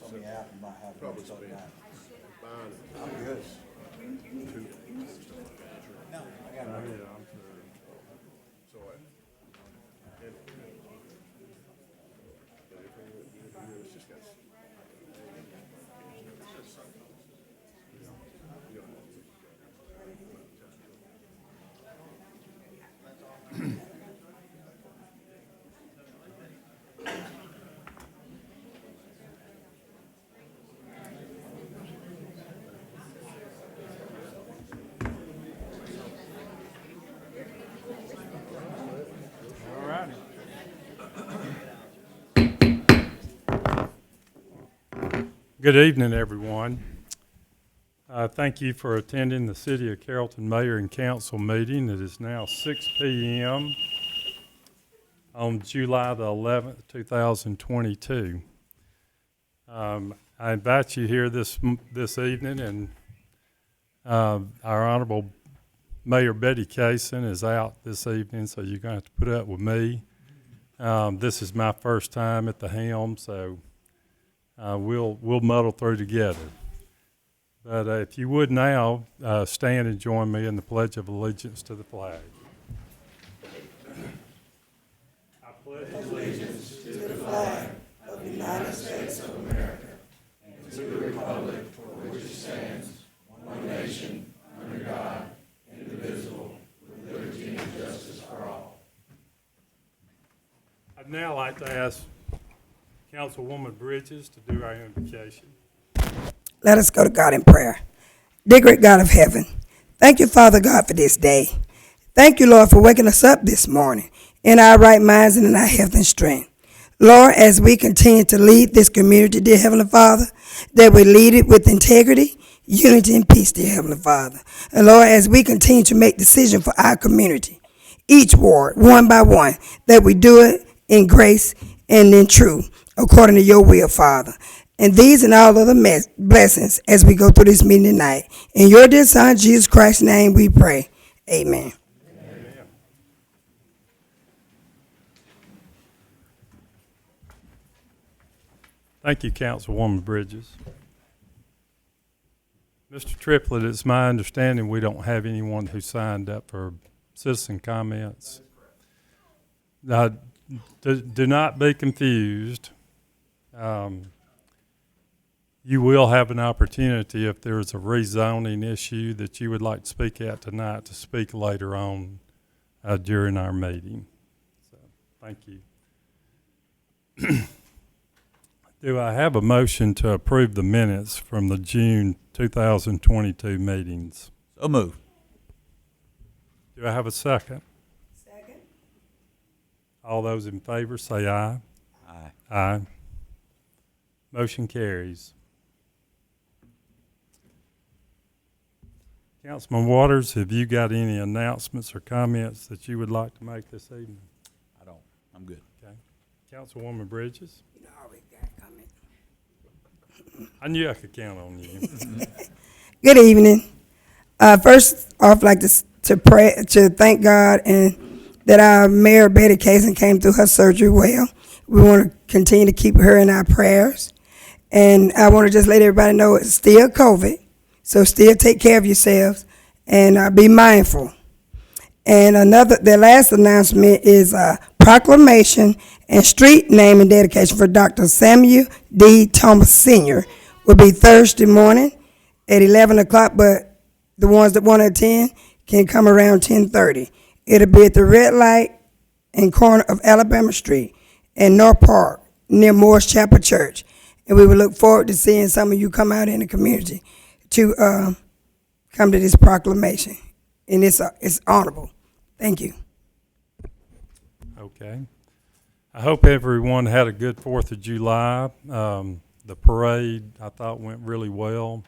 help me out, you might have to Probably start spend out. buying it. I'm good. No, I got it. So and it's just got. All righty. Good evening, everyone. Thank you for attending the City of Carrollton Mayor and Council meeting. It is now 6 p.m. on July the 11th, 2022. I invite you here this evening, and our Honorable Mayor Betty Cason is out this evening, so you're going to have to put up with me. This is my first time at the helm, so we'll muddle through together. But if you would now stand and join me in the Pledge of Allegiance to the flag. I pledge allegiance to the flag of the United States of America and to the republic for which it stands, one nation, under God, indivisible, with liberty and justice for all. I'd now like to ask Councilwoman Bridges to do our invocation. Let us go to God in prayer. Dear great God of heaven, thank you, Father God, for this day. Thank you, Lord, for waking us up this morning in our right minds and in our health and strength. Lord, as we continue to lead this community, dear Heavenly Father, that we lead it with integrity, unity, and peace, dear Heavenly Father. And Lord, as we continue to make decisions for our community, each ward, one by one, that we do it in grace and in truth, according to your will, Father. And these and all other blessings as we go through this meeting tonight. In your dear Son, Jesus Christ's name, we pray. Amen. Amen. Thank you, Councilwoman Bridges. Mr. Triplett, it's my understanding we don't have anyone who signed up for citizen comments. Now, do not be confused. You will have an opportunity if there is a rezoning issue that you would like to speak at tonight to speak later on during our meeting. So, thank you. Do I have a motion to approve the minutes from the June 2022 meetings? So move. Do I have a second? Second. All those in favor say aye. Aye. Aye. Motion carries. Councilman Waters, have you got any announcements or comments that you would like to make this evening? I don't. I'm good. Okay. Councilwoman Bridges? You know, I always got a comment. I knew I could count on you. Good evening. First off, I'd like to pray to thank God and that our Mayor Betty Cason came through her surgery well. We want to continue to keep her in our prayers, and I want to just let everybody know it's still COVID, so still take care of yourselves and be mindful. And the last announcement is a proclamation and street name and dedication for Dr. Samuel D. Thomas Sr. will be Thursday morning at 11 o'clock, but the ones that want to attend can come around 10:30. It'll be at the red light and corner of Alabama Street in North Park near Morris Chapel Church. And we will look forward to seeing some of you come out in the community to come to this proclamation. And it's honorable. Thank you. Okay. I hope everyone had a good 4th of July. The parade, I thought, went really well.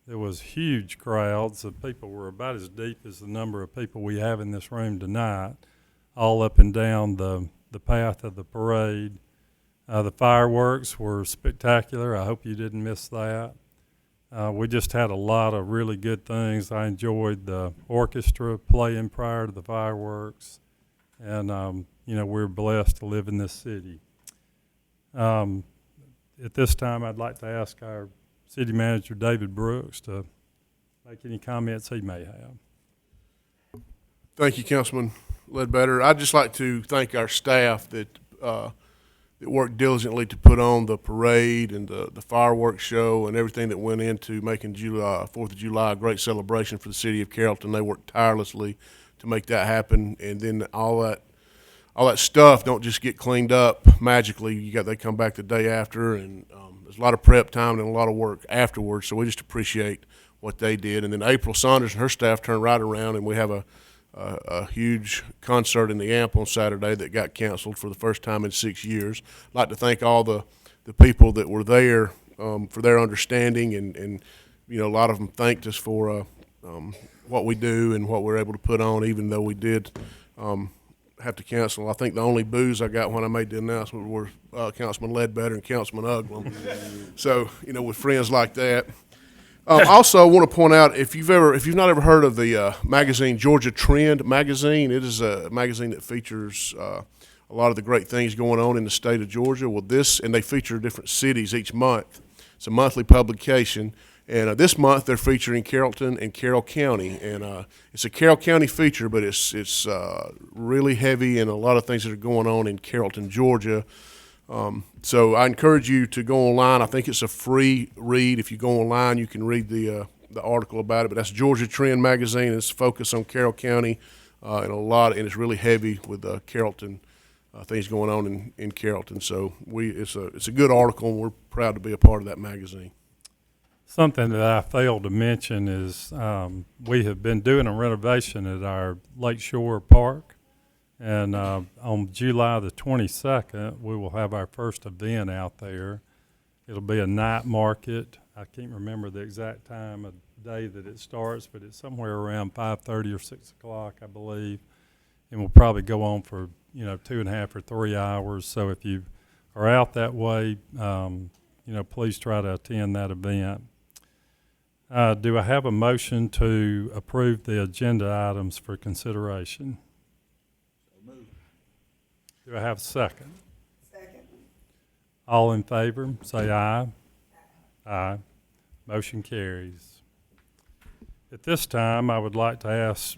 There was huge crowds. The people were about as deep as the number of people we have in this room tonight, all up and down the path of the parade. The fireworks were spectacular. I hope you didn't miss that. We just had a lot of really good things. I enjoyed the orchestra playing prior to the fireworks. And, we're blessed to live in this city. at this time, I'd like to ask our city manager, David Brooks, to make any comments he may have. Thank you, Councilman Ledbetter. I'd just like to thank our staff that worked diligently to put on the parade and the fireworks show and everything that went into making 4th of July a great celebration for the city of Carrollton. They worked tirelessly to make that happen, and then all that stuff don't just get cleaned up magically. They come back the day after, and there's a lot of prep time and a lot of work afterwards. So we just appreciate what they did. And then April Saunders and her staff turned right around, and we have a huge concert in the AMP on Saturday that got canceled for the first time in 6 years. I'd like to thank all the people that were there for their understanding, and a lot of them thanked us for what we do and what we're able to put on, even though we did have to cancel. I think the only boos I got when I made the announcement were Councilman Ledbetter and Councilman Uglum. So, with friends like that. Also, I want to point out, if you've not ever heard of the magazine Georgia Trend magazine, it is a magazine that features a lot of the great things going on in the state of Georgia. Well, and they feature different cities each month. It's a monthly publication, and this month they're featuring Carrollton and Carroll County, and it's a Carroll County feature, but it's really heavy in a lot of things that are going on in Carrollton, Georgia. So I encourage you to go online. I think it's a free read. If you go online, you can read the article about it. But that's Georgia Trend magazine. It's focused on Carroll County, and it's really heavy with Carrollton things going on in Carrollton. So it's a good article, and we're proud to be a part of that magazine. Something that I failed to mention is we have been doing a renovation at our Lakeshore Park. And on July the 22nd, we will have our first event out there. It'll be a night market. I can't remember the exact time of day that it starts, but it's somewhere around 5:30 or 6 o'clock, I believe. And we'll probably go on for 2.5 or 3 hours. So if you are out that way, please try to attend that event. Do I have a motion to approve the agenda items for consideration? Do I have a second? Second. All in favor, say aye. Aye. Motion carries. At this time, I would like to ask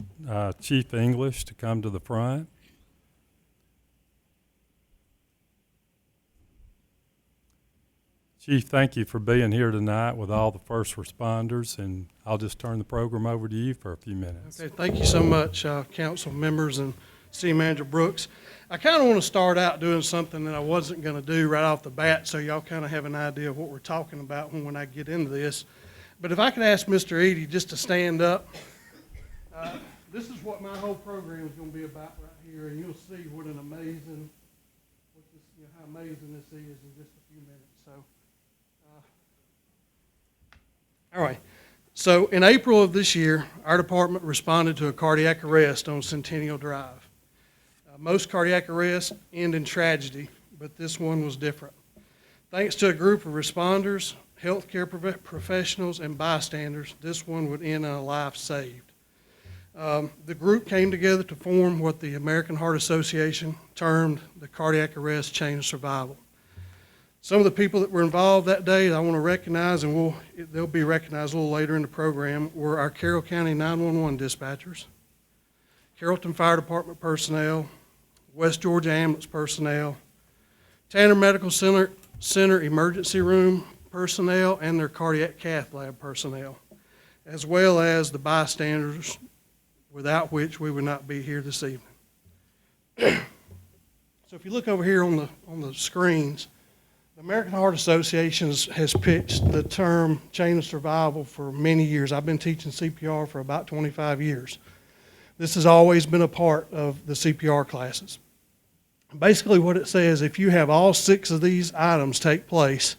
Chief English to come to the front. Chief, thank you for being here tonight with all the first responders, and I'll just turn the program over to you for a few minutes. Okay, thank you so much, council members and City Manager Brooks. I kind of want to start out doing something that I wasn't going to do right off the bat, so y'all kind of have an idea of what we're talking about when I get into this. But if I could ask Mr. Eady just to stand up. This is what my whole program is going to be about right here, and you'll see what an amazing, how amazing this is in just a few minutes. So, all right. So in April of this year, our department responded to a cardiac arrest on Centennial Drive. Most cardiac arrests end in tragedy, but this one was different. Thanks to a group of responders, healthcare professionals, and bystanders, this one would end in a life saved. The group came together to form what the American Heart Association termed the cardiac arrest chain of survival. Some of the people that were involved that day that I want to recognize, and they'll be recognized a little later in the program, were our Carroll County 911 dispatchers, Carrollton Fire Department personnel, West Georgia Ambulance personnel, Tanner Medical Center emergency room personnel, and their cardiac cath lab personnel, as well as the bystanders, without which we would not be here this evening. So if you look over here on the screens, the American Heart Association has pitched the term chain of survival for many years. I've been teaching CPR for about 25 years. This has always been a part of the CPR classes. Basically what it says, if you have all 6 of these items take place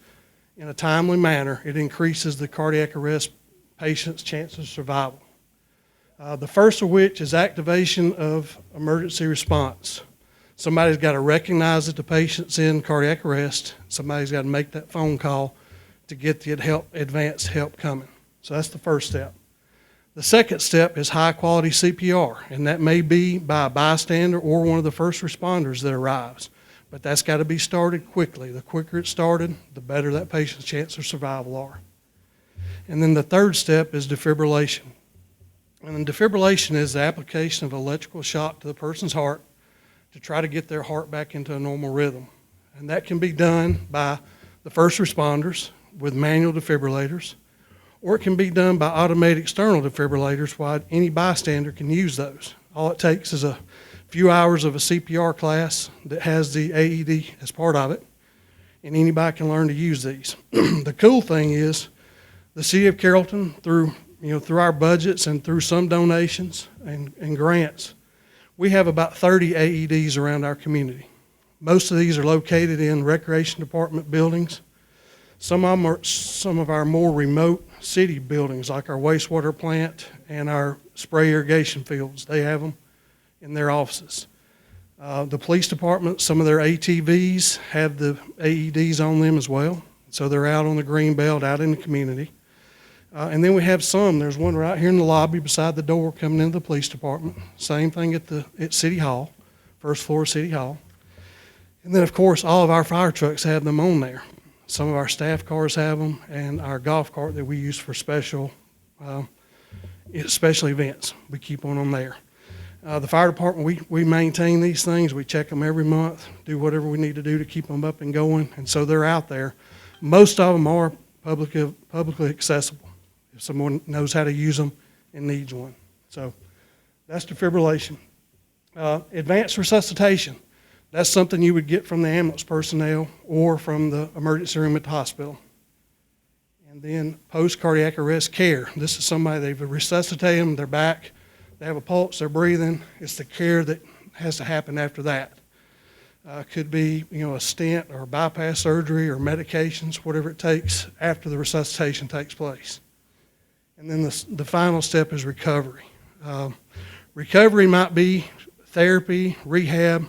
in a timely manner, it increases the cardiac arrest patient's chance of survival. The first of which is activation of emergency response. Somebody's got to recognize that the patient's in cardiac arrest. Somebody's got to make that phone call to get the advanced help coming. So that's the first step. The second step is high quality CPR, and that may be by a bystander or one of the first responders that arrives. but that's got to be started quickly. The quicker it's started, the better that patient's chance of survival are. And then the third step is defibrillation. And then defibrillation is the application of electrical shock to the person's heart to try to get their heart back into a normal rhythm. And that can be done by the first responders with manual defibrillators, or it can be done by automated external defibrillators while any bystander can use those. All it takes is a few hours of a CPR class that has the AED as part of it, and anybody can learn to use these. The cool thing is the City of Carrollton, through our budgets and through some donations and grants, we have about 30 AEDs around our community. Most of these are located in recreation department buildings. Some of them are some of our more remote city buildings, like our wastewater plant and our spray irrigation fields. They have them in their offices. The police department, some of their ATVs have the AEDs on them as well. So they're out on the green belt, out in the community. And then we have some. There's one right here in the lobby beside the door coming into the police department. Same thing at City Hall, first floor of City Hall. And then, of course, all of our fire trucks have them on there. Some of our staff cars have them, and our golf cart that we use for special events, we keep on them there. The fire department, we maintain these things. We check them every month, do whatever we need to do to keep them up and going, and so they're out there. Most of them are publicly accessible if someone knows how to use them and needs one. So that's defibrillation. Advanced resuscitation. That's something you would get from the ambulance personnel or from the emergency room at the hospital. And then post-cardiac arrest care. This is somebody, they've resuscitated them, they're back, they have a pulse, they're breathing. It's the care that has to happen after that. Could be, a stent or bypass surgery or medications, whatever it takes after the resuscitation takes place. And then the final step is recovery. Recovery might be therapy, rehab,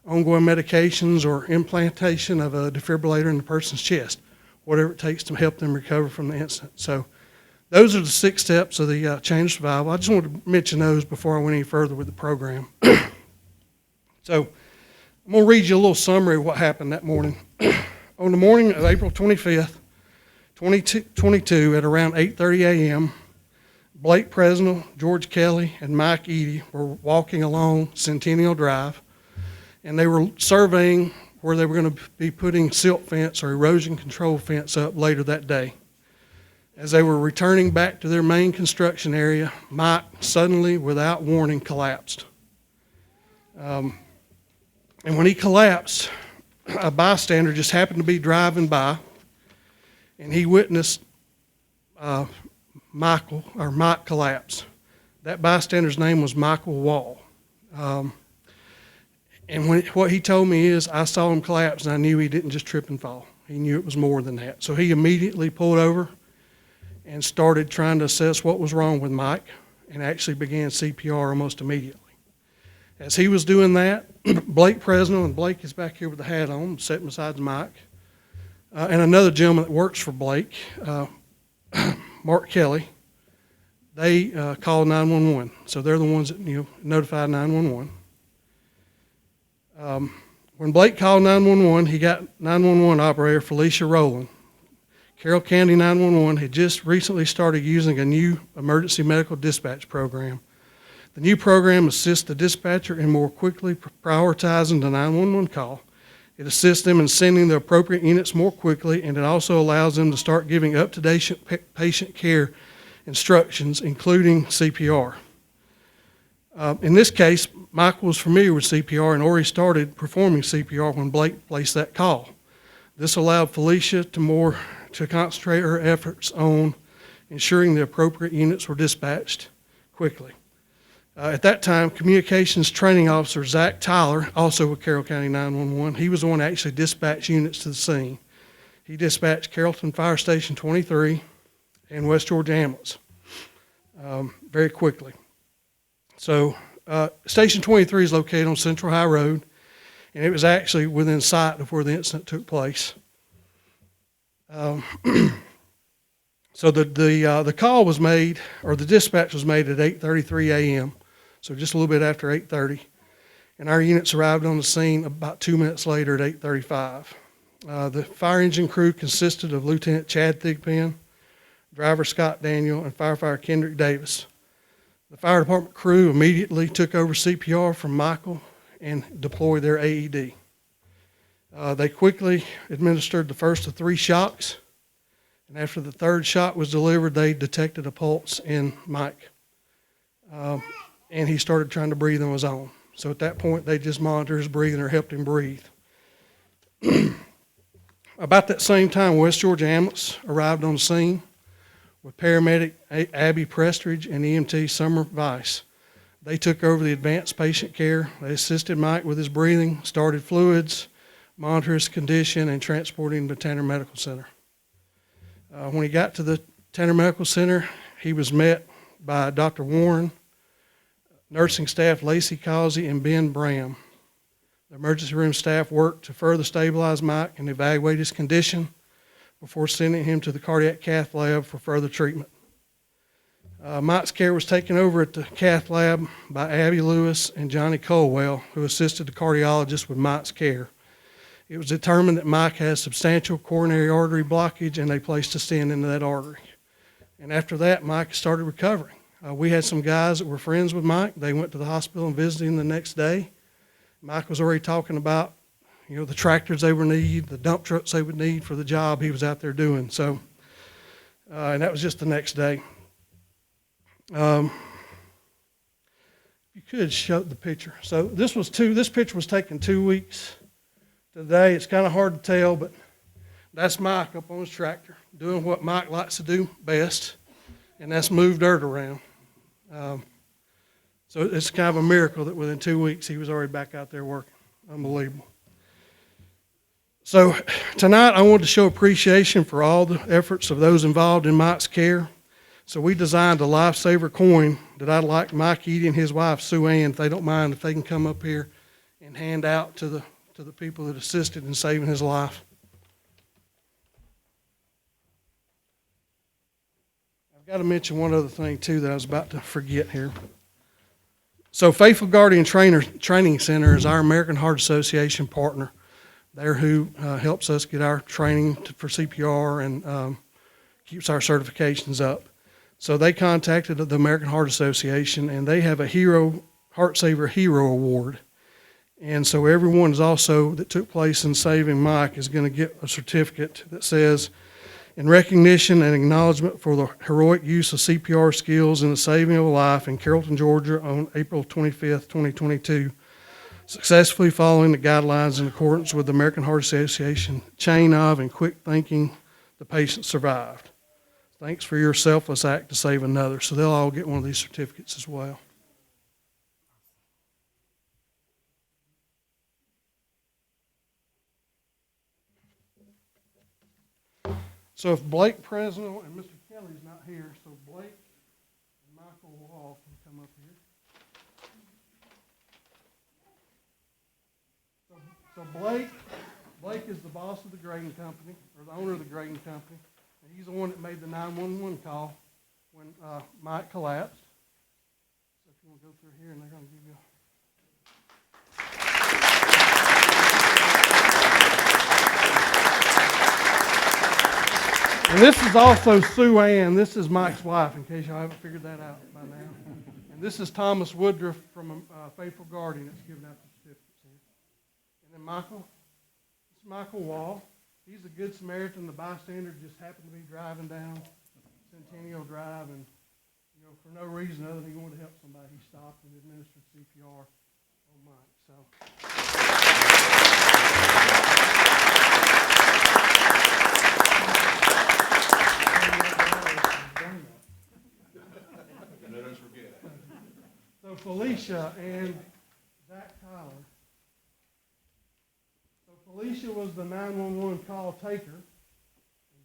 ongoing medications, or implantation of a defibrillator in the person's chest, whatever it takes to help them recover from the incident. So those are the 6 steps of the chain of survival. I just wanted to mention those before I went any further with the program. So I'm going to read you a little summary of what happened that morning. On the morning of April 25th, 2022, at around 8:30 a.m., Blake Presnell, George Kelly, and Mike Eady were walking along Centennial Drive, and they were surveying where they were going to be putting silt fence or erosion control fence up later that day. As they were returning back to their main construction area, Mike suddenly, without warning, collapsed. And when he collapsed, a bystander just happened to be driving by, and he witnessed Mike collapse. That bystander's name was Michael Wall. And what he told me is, I saw him collapse, and I knew he didn't just trip and fall. He knew it was more than that. So he immediately pulled over and started trying to assess what was wrong with Mike, and actually began CPR almost immediately. As he was doing that, Blake Presnell, and Blake is back here with the hat on, sitting beside Mike, and another gentleman that works for Blake, Mark Kelly, they called 911. So they're the ones that notified 911. When Blake called 911, he got 911 operator Felicia Rowland. Carroll County 911 had just recently started using a new emergency medical dispatch program. The new program assists the dispatcher in more quickly prioritizing the 911 call. It assists them in sending the appropriate units more quickly, and it also allows them to start giving up-to-date patient care instructions, including CPR. In this case, Michael was familiar with CPR and already started performing CPR when Blake placed that call. This allowed Felicia to concentrate her efforts on ensuring the appropriate units were dispatched quickly. At that time, Communications Training Officer Zach Tyler, also with Carroll County 911, he was the one that actually dispatched units to the scene. He dispatched Carrollton Fire Station 23 and West Georgia Ambulance very quickly. So Station 23 is located on Central High Road, and it was actually within sight of where the incident took place. So the call was made, or the dispatch was made at 8:33 a.m., so just a little bit after 8:30. and our units arrived on the scene about 2 minutes later at 8:35. The fire engine crew consisted of Lieutenant Chad Thigpen, driver Scott Daniel, and firefighter Kendrick Davis. The fire department crew immediately took over CPR from Michael and deployed their AED. They quickly administered the first of 3 shocks, and after the 3rd shock was delivered, they detected a pulse in Mike. And he started trying to breathe on his own. So at that point, they just monitored his breathing or helped him breathe. About that same time, West Georgia Ambulance arrived on the scene with paramedic Abby Prestridge and EMT Summer Weiss. They took over the advanced patient care. They assisted Mike with his breathing, started fluids, monitored his condition, and transported him to Tanner Medical Center. When he got to the Tanner Medical Center, he was met by Dr. Warren, nursing staff Lacey Causey, and Ben Bram. The emergency room staff worked to further stabilize Mike and evaluate his condition before sending him to the cardiac cath lab for further treatment. Mike's care was taken over at the cath lab by Abby Lewis and Johnny Colwell, who assisted the cardiologist with Mike's care. It was determined that Mike has substantial coronary artery blockage, and they placed a stent into that artery. And after that, Mike started recovering. We had some guys that were friends with Mike. They went to the hospital and visited him the next day. Mike was already talking about, the tractors they would need, the dump trucks they would need for the job he was out there doing. So, and that was just the next day. If you could show the picture. So this picture was taken 2 weeks today. It's kind of hard to tell, but that's Mike up on his tractor doing what Mike likes to do best, and that's move dirt around. So it's kind of a miracle that within 2 weeks he was already back out there working. Unbelievable. So tonight I wanted to show appreciation for all the efforts of those involved in Mike's care. So we designed a lifesaver coin that I'd like Mike Eady and his wife Sue Ann, if they don't mind, if they can come up here and hand out to the people that assisted in saving his life. I've got to mention one other thing too that I was about to forget here. So Faithful Guardian Training Center is our American Heart Association partner. They're who helps us get our training for CPR and keeps our certifications up. So they contacted the American Heart Association, and they have a Heart Saver Hero Award. And so everyone is also that took place in saving Mike is going to get a certificate that says, in recognition and acknowledgement for the heroic use of CPR skills in the saving of a life in Carrollton, Georgia on April 25th, 2022, successfully following the guidelines in accordance with the American Heart Association chain of and quick thinking, the patient survived. Thanks for your selfless act to save another. So they'll all get one of these certificates as well. So if Blake Presnell and Mr. Kelly's not here, so Blake and Michael Wall can come up here. So Blake is the boss of the grading company, or the owner of the grading company, and he's the one that made the 911 call when Mike collapsed. So if you want to go through here, and they're going to give you a And this is also Sue Ann. This is Mike's wife, in case y'all haven't figured that out by now. And this is Thomas Woodruff from Faithful Guardian that's giving out the certificates here. And then Michael, this is Michael Wall. He's a good Samaritan. The bystander just happened to be driving down Centennial Drive, and for no reason other than he wanted to help somebody, he stopped and administered CPR on Mike. So. So Felicia and Zach Tyler. So Felicia was the 911 call taker, and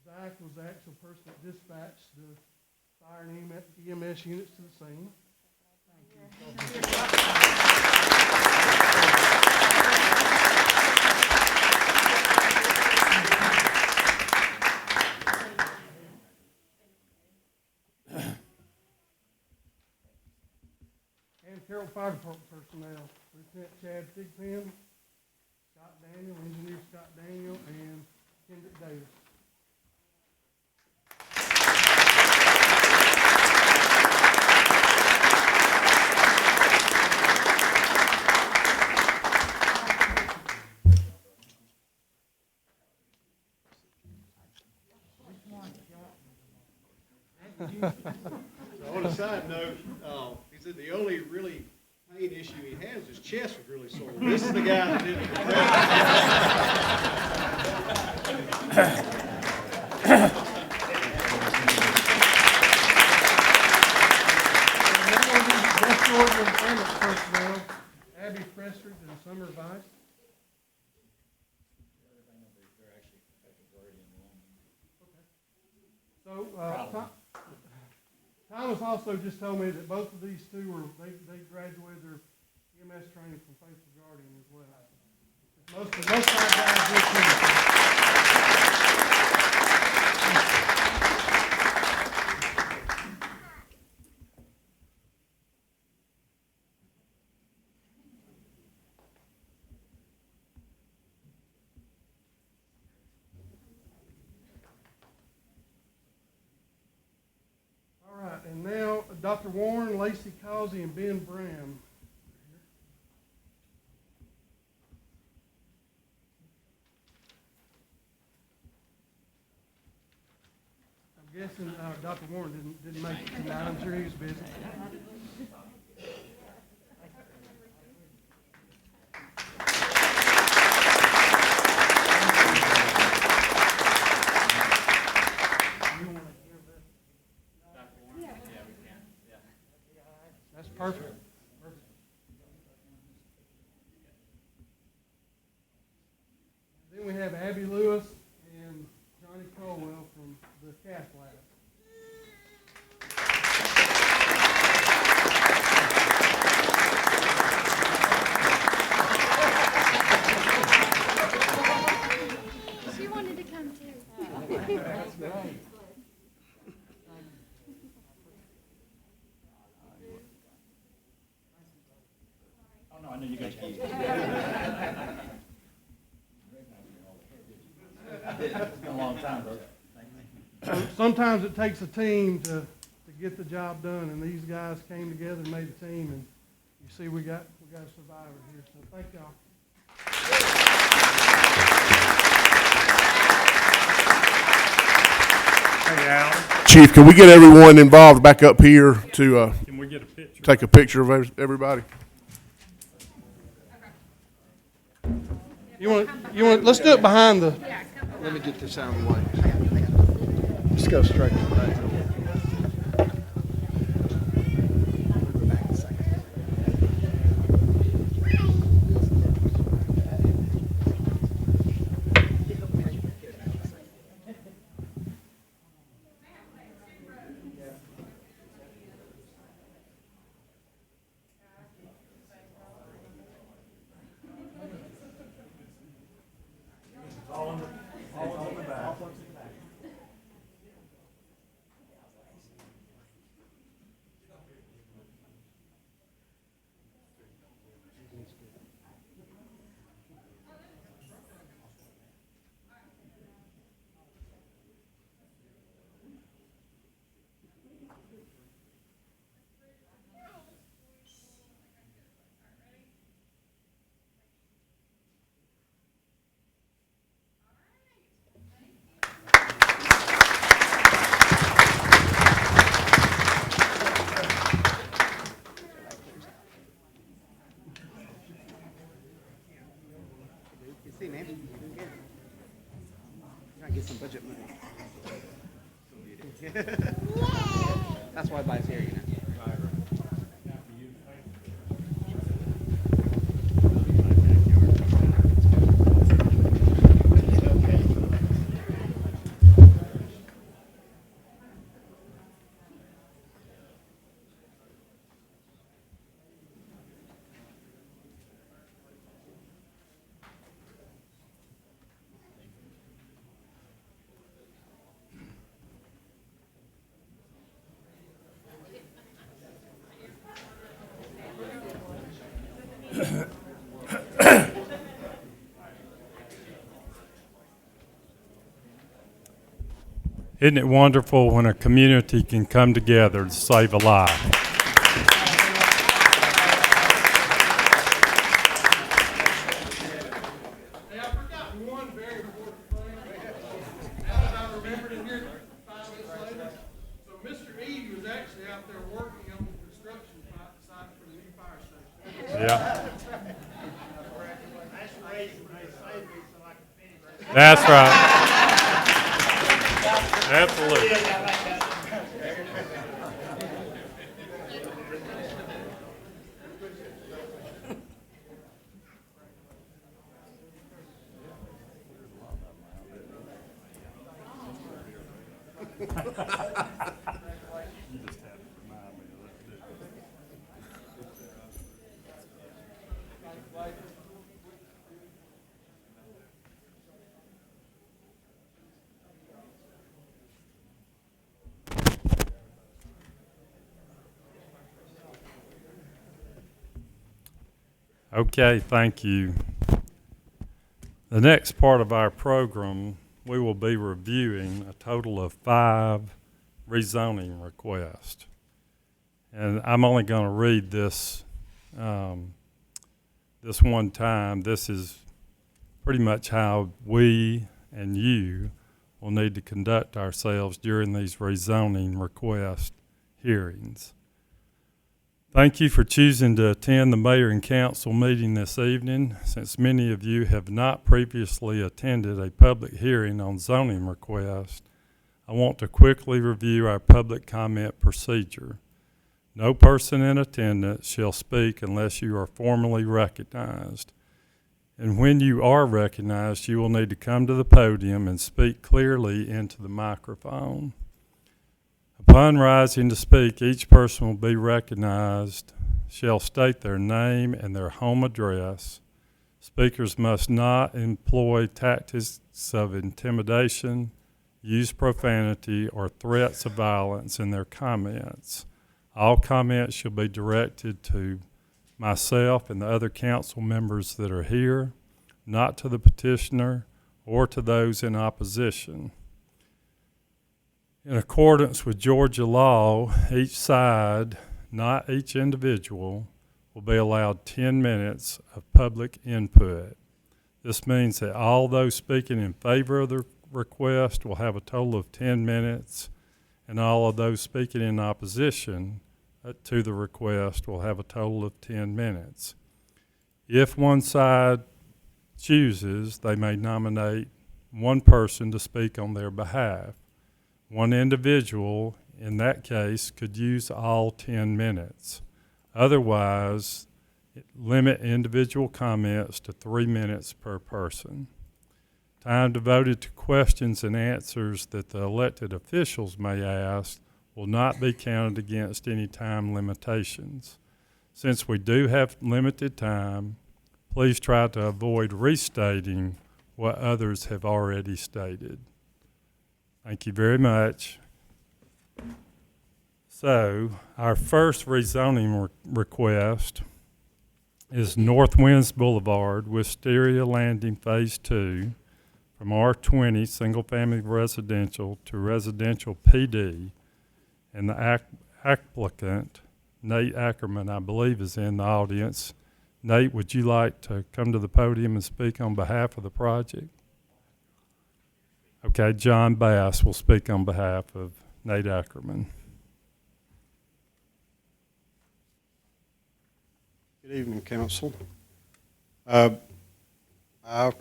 Zach was the actual person that dispatched the fire and EMS units to the scene. Carrollton Fire Department personnel, Lieutenant Chad Thigpen, Scott Daniel, Engineer Scott Daniel, and Kendrick Davis. On a side note, he said the only really pain issue he has, his chest was really sore. This is the guy that did it. Best Georgia ambulance personnel, Abby Prestridge and Summer Vice. So, Thomas also just told me that both of these two they graduated their EMS training from Faithful Guardian as well. Most of our guys did too. All right, and now Dr. Warren, Lacey Causey, and Ben Bram. I'm guessing Dr. Warren didn't make it tonight. I'm sure he was busy. That's perfect. Then we have Abby Lewis and Johnny Colwell from the cath lab. She wanted to come too. That's right. Oh, no, I knew you guys. It's been a long time, bro. So sometimes it takes a team to get the job done, and these guys came together and made a team, and you see we got a survivor here. So thank y'all. Chief, can we get everyone involved back up here to Can we get a picture? take a picture of everybody? You want, let's do it behind the, Let me get this out of the way. Just go straight to the back. See, man, trying to get some budget money. That's why everybody's here, you know. Isn't it wonderful when a community can come together to save a life? Hey, I forgot one very important thing. Now that I remembered it here 5 minutes later. So Mr. E was actually out there working on the construction site for the new fire station. Yeah. That's right. Absolutely. Okay, thank you. The next part of our program, we will be reviewing a total of 5 rezoning requests. And I'm only going to read this this one time. This is pretty much how we and you will need to conduct ourselves during these rezoning request hearings. Thank you for choosing to attend the Mayor and Council meeting this evening. Since many of you have not previously attended a public hearing on zoning requests, I want to quickly review our public comment procedure. No person in attendance shall speak unless you are formally recognized. And when you are recognized, you will need to come to the podium and speak clearly into the microphone. Upon rising to speak, each person will be recognized, shall state their name and their home address. Speakers must not employ tactics of intimidation, use profanity, or threats of violence in their comments. All comments shall be directed to myself and the other council members that are here, not to the petitioner or to those in opposition. In accordance with Georgia law, each side, not each individual, will be allowed 10 minutes of public input. This means that all those speaking in favor of the request will have a total of 10 minutes, and all of those speaking in opposition to the request will have a total of 10 minutes. If one side chooses, they may nominate one person to speak on their behalf. One individual, in that case, could use all 10 minutes. Otherwise, limit individual comments to 3 minutes per person. Time devoted to questions and answers that the elected officials may ask will not be counted against any time limitations. Since we do have limited time, please try to avoid restating what others have already stated. Thank you very much. So, our first rezoning request is North Winds Boulevard, Wisteria Landing Phase 2, from R20 Single Family Residential to Residential PD, and the applicant, Nate Ackerman, I believe, is in the audience. Nate, would you like to come to the podium and speak on behalf of the project? Okay, John Bass will speak on behalf of Nate Ackerman. Good evening, council. I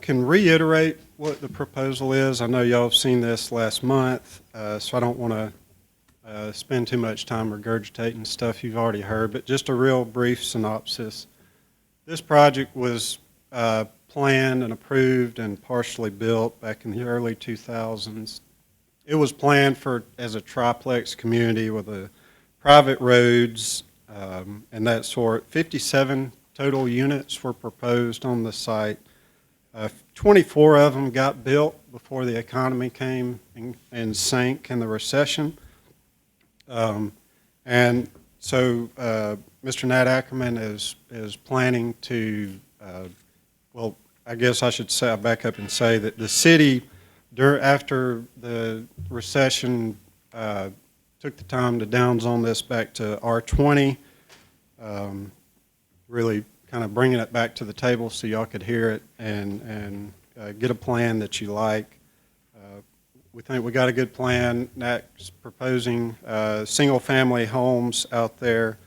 can reiterate what the proposal is. I know y'all have seen this last month, so I don't want to spend too much time regurgitating stuff you've already heard, but just a real brief synopsis. This project was planned and approved and partially built back in the early 2000s. It was planned as a triplex community with private roads and that sort. 57 total units were proposed on the site. 24 of them got built before the economy came and sank in the recession. And so Mr. Nat Ackerman is planning to, well, I guess I should say, I'll back up and say that the city After the recession, took the time to downzone this back to R20, really kind of bringing it back to the table so y'all could hear it and get a plan that you like. We think we got a good plan. NAC's proposing single-family homes out there,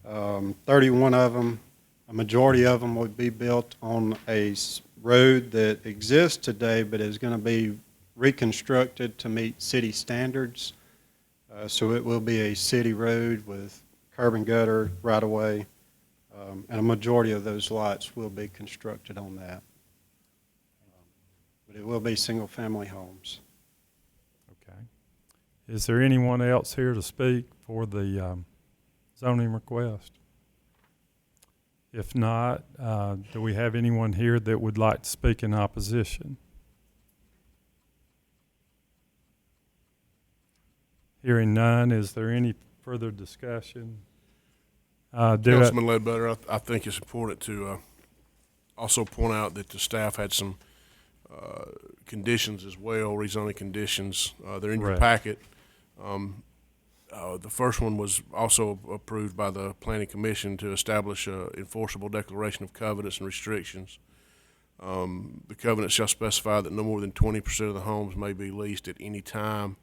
31 of them. A majority of them would be built on a road that exists today but is going to be reconstructed to meet city standards. So it will be a city road with curb and gutter right-of-way, and a majority of those lots will be constructed on that. But it will be single-family homes. Okay. Is there anyone else here to speak for the zoning request? If not, do we have anyone here that would like to speak in opposition? Hearing none, is there any further discussion? Councilman Ledbetter, I think it's important to also point out that the staff had some conditions as well, rezoning conditions. They're in your packet. The first one was also approved by the Planning Commission to establish an enforceable declaration of covenants and restrictions. The covenant shall specify that no more than 20% of the homes may be leased at any time,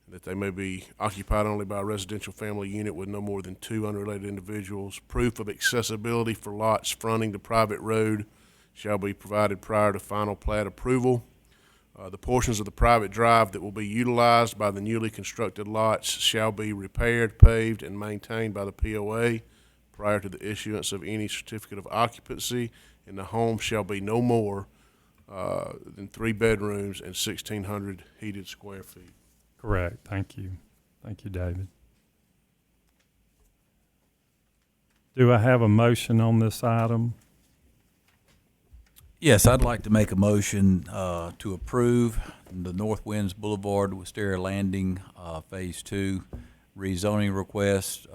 that they may be occupied only by a residential family unit with no more than 2 unrelated individuals. Proof of accessibility for lots fronting the private road shall be provided prior to final plat approval. The portions of the private drive that will be utilized by the newly constructed lots shall be repaired, paved, and maintained by the POA prior to the issuance of any certificate of occupancy, and the home shall be no more than 3 bedrooms and 1,600 heated square feet. Correct. Thank you. Thank you, David. Do I have a motion on this item? Yes, I'd like to make a motion to approve the North Winds Boulevard Wisteria Landing Phase 2 rezoning request,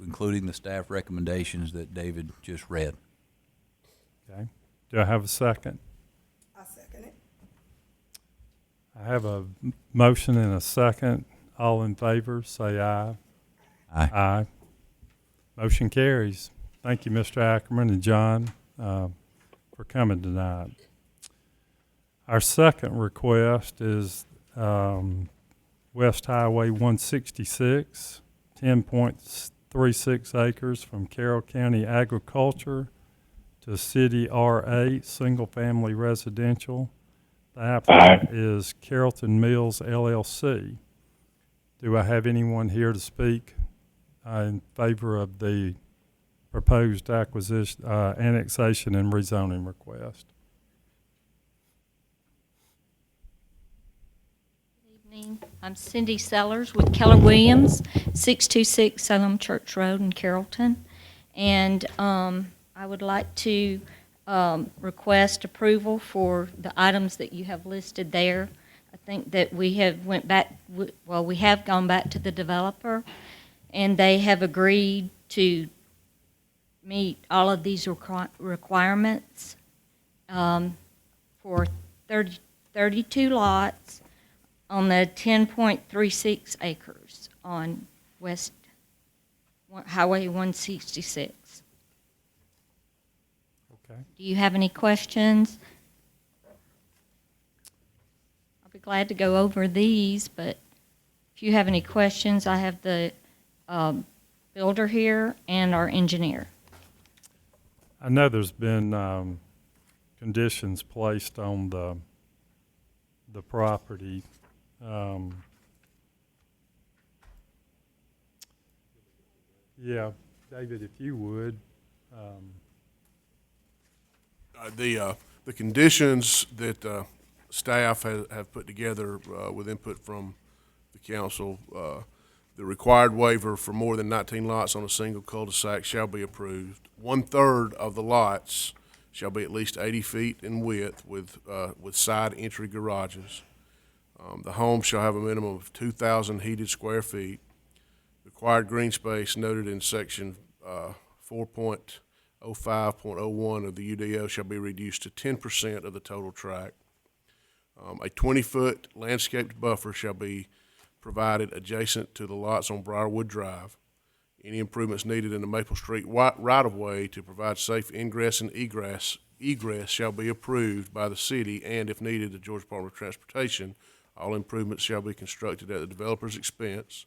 including the staff recommendations that David just read. Okay. Do I have a second? I second it. I have a motion and a second. All in favor, say aye. Aye. Aye. Motion carries. Thank you, Mr. Ackerman and John, for coming tonight. Our second request is West Highway 166, 10.36 acres from Carroll County Agriculture to City R8, single-family residential. The applicant is Carrollton Mills LLC. Do I have anyone here to speak in favor of the proposed acquisition, annexation and rezoning request? Good evening. I'm Cindy Sellers with Keller Williams, 626 Salem Church Road in Carrollton. And I would like to request approval for the items that you have listed there. I think that we have we have gone back to the developer, and they have agreed to meet all of these requirements for 32 lots on the 10.36 acres on West Highway 166. Okay. Do you have any questions? I'll be glad to go over these, but if you have any questions, I have the builder here and our engineer. I know there's been conditions placed on the property. Yeah, David, if you would. The conditions that staff have put together with input from the council, the required waiver for more than 19 lots on a single cul-de-sac shall be approved. 1/3 of the lots shall be at least 80 feet in width with side entry garages. The home shall have a minimum of 2,000 heated square feet. Required green space noted in section 4.05.01 of the UDO shall be reduced to 10% of the total tract. A 20-foot landscaped buffer shall be provided adjacent to the lots on Briarwood Drive. Any improvements needed in the Maple Street right-of-way to provide safe ingress and egress shall be approved by the city, and if needed, the Georgia Department of Transportation. All improvements shall be constructed at the developer's expense.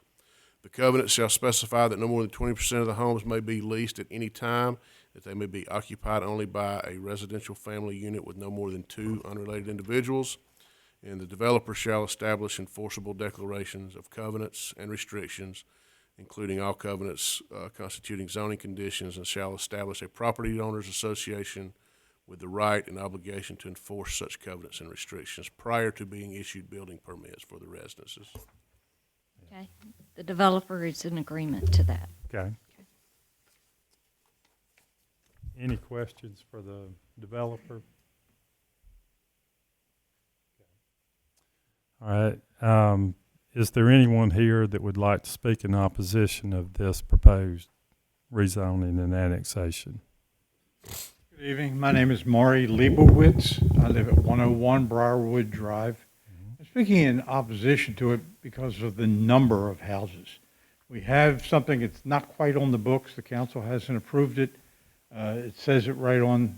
The covenant shall specify that no more than 20% of the homes may be leased at any time, that they may be occupied only by a residential family unit with no more than 2 unrelated individuals, and the developer shall establish enforceable declarations of covenants and restrictions, including all covenants constituting zoning conditions, and shall establish a property owners association with the right and obligation to enforce such covenants and restrictions prior to being issued building permits for the residences. Okay. The developer is in agreement to that. Okay. Any questions for the developer? All right. Is there anyone here that would like to speak in opposition of this proposed rezoning and annexation? Good evening. My name is Maury Leibowitz. I live at 101 Briarwood Drive. I'm speaking in opposition to it because of the number of houses. We have something that's not quite on the books. The council hasn't approved it. It says it right on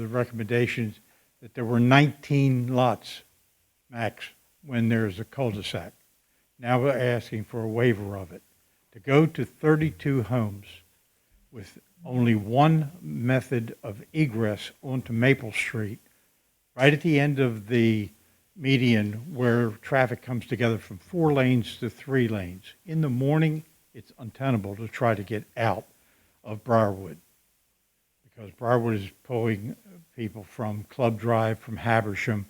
the recommendations that there were 19 lots max when there's a cul-de-sac. Now we're asking for a waiver of it. To go to 32 homes with only one method of egress onto Maple Street, right at the end of the median where traffic comes together from 4 lanes to 3 lanes. In the morning, it's untenable to try to get out of Briarwood because Briarwood is pulling people from Club Drive, from Habersham.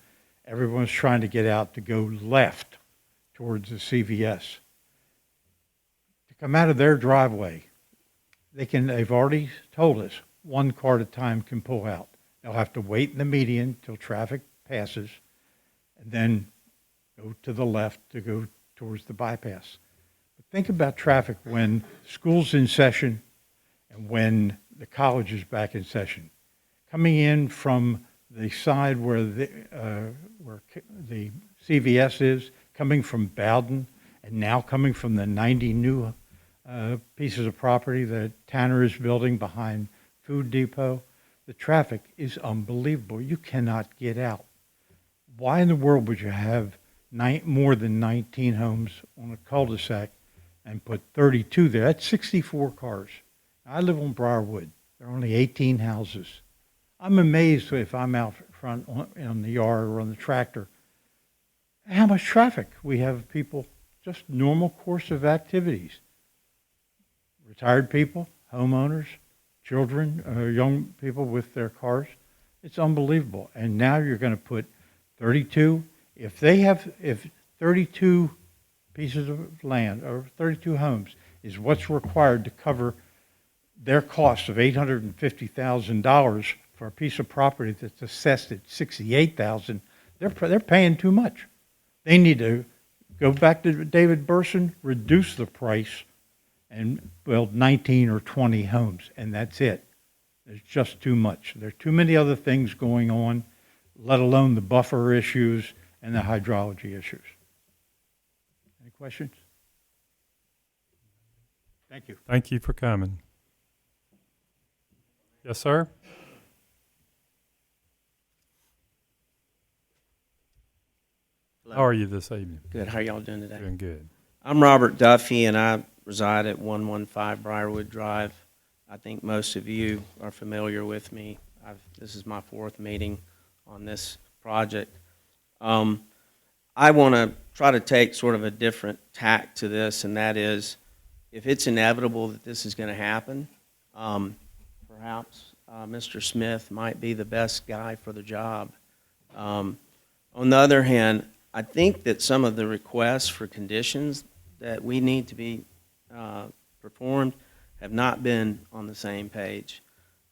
Everyone's trying to get out to go left towards the CVS. To come out of their driveway, they've already told us 1 car at a time can pull out. They'll have to wait in the median till traffic passes and then go to the left to go towards the bypass. But think about traffic when school's in session and when the college is back in session. Coming in from the side where the CVS is, coming from Bowden, and now coming from the 90 new pieces of property that Tanner is building behind Food Depot, the traffic is unbelievable. You cannot get out. Why in the world would you have more than 19 homes on a cul-de-sac and put 32 there? That's 64 cars. I live on Briarwood. There are only 18 houses. I'm amazed if I'm out front on the yard or on the tractor, how much traffic. We have people, just normal course of activities. Retired people, homeowners, children, young people with their cars. It's unbelievable. And now you're going to put 32. If 32 pieces of land or 32 homes is what's required to cover their cost of $850,000 for a piece of property that's assessed at $68,000, they're paying too much. They need to go back to David Burson, reduce the price, and build 19 or 20 homes, and that's it. There's just too much. There are too many other things going on, let alone the buffer issues and the hydrology issues. Any questions? Thank you. Thank you for coming. Yes, sir? How are you this evening? Good. How are y'all doing today? Doing good. I'm Robert Duffy, and I reside at 115 Briarwood Drive. I think most of you are familiar with me. This is my 4th meeting on this project. I want to try to take sort of a different tack to this, and that is, if it's inevitable that this is going to happen, perhaps Mr. Smith might be the best guy for the job. On the other hand, I think that some of the requests for conditions that we need to be performed have not been on the same page.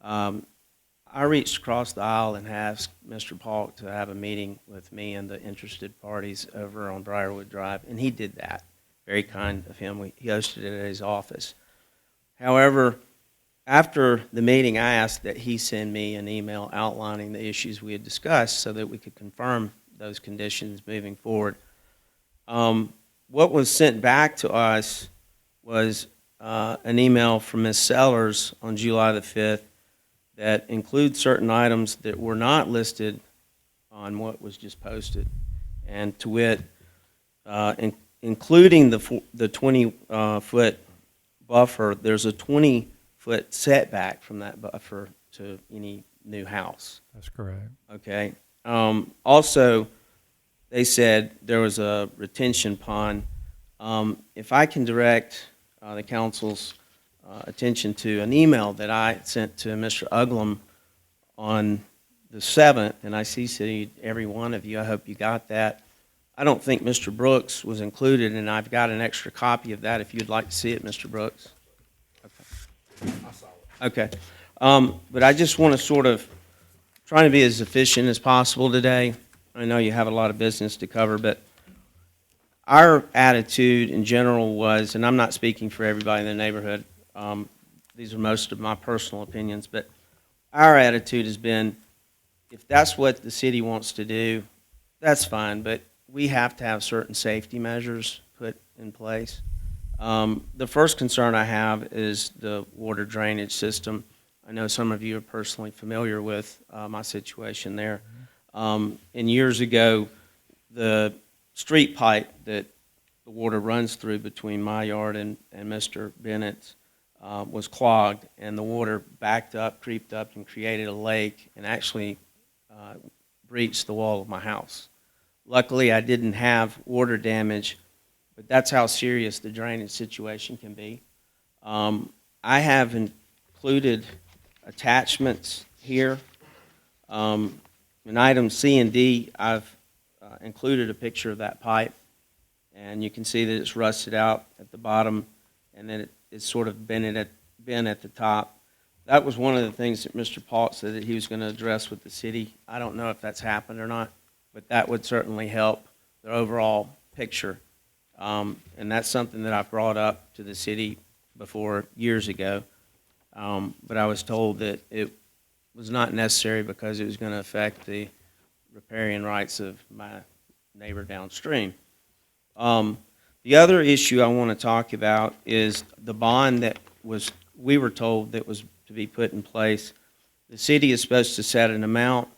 I reached across the aisle and asked Mr. Paulk to have a meeting with me and the interested parties over on Briarwood Drive, and he did that. Very kind of him. He hosted it at his office. However, after the meeting, I asked that he send me an email outlining the issues we had discussed so that we could confirm those conditions moving forward. What was sent back to us was an email from Ms. Sellers on July the 5th that includes certain items that were not listed on what was just posted. And to wit, including the 20-foot buffer, there's a 20-foot setback from that buffer to any new house. That's correct. Okay. Also, they said there was a retention pond. If I can direct the council's attention to an email that I sent to Mr. Uglum on the 7th, and I CC'd every one of you. I hope you got that. I don't think Mr. Brooks was included, and I've got an extra copy of that if you'd like to see it, Mr. Brooks. Okay. I saw it. Okay. But I just want to sort of try to be as efficient as possible today. I know you have a lot of business to cover, but our attitude in general was, and I'm not speaking for everybody in the neighborhood, these are most of my personal opinions, but our attitude has been, if that's what the city wants to do, that's fine, but we have to have certain safety measures put in place. The first concern I have is the water drainage system. I know some of you are personally familiar with my situation there. And years ago, the street pipe that the water runs through between my yard and Mr. Bennett's was clogged, and the water backed up, creeped up, and created a lake, and actually breached the wall of my house. Luckily, I didn't have water damage, but that's how serious the drainage situation can be. I have included attachments here. In items C and D, I've included a picture of that pipe, and you can see that it's rusted out at the bottom, and then it's sort of bent at the top. That was one of the things that Mr. Pault said that he was going to address with the city. I don't know if that's happened or not, but that would certainly help the overall picture. And that's something that I've brought up to the city before years ago. But I was told that it was not necessary because it was going to affect the riparian rights of my neighbor downstream. The other issue I want to talk about is the bond that we were told that was to be put in place. The city is supposed to set an amount.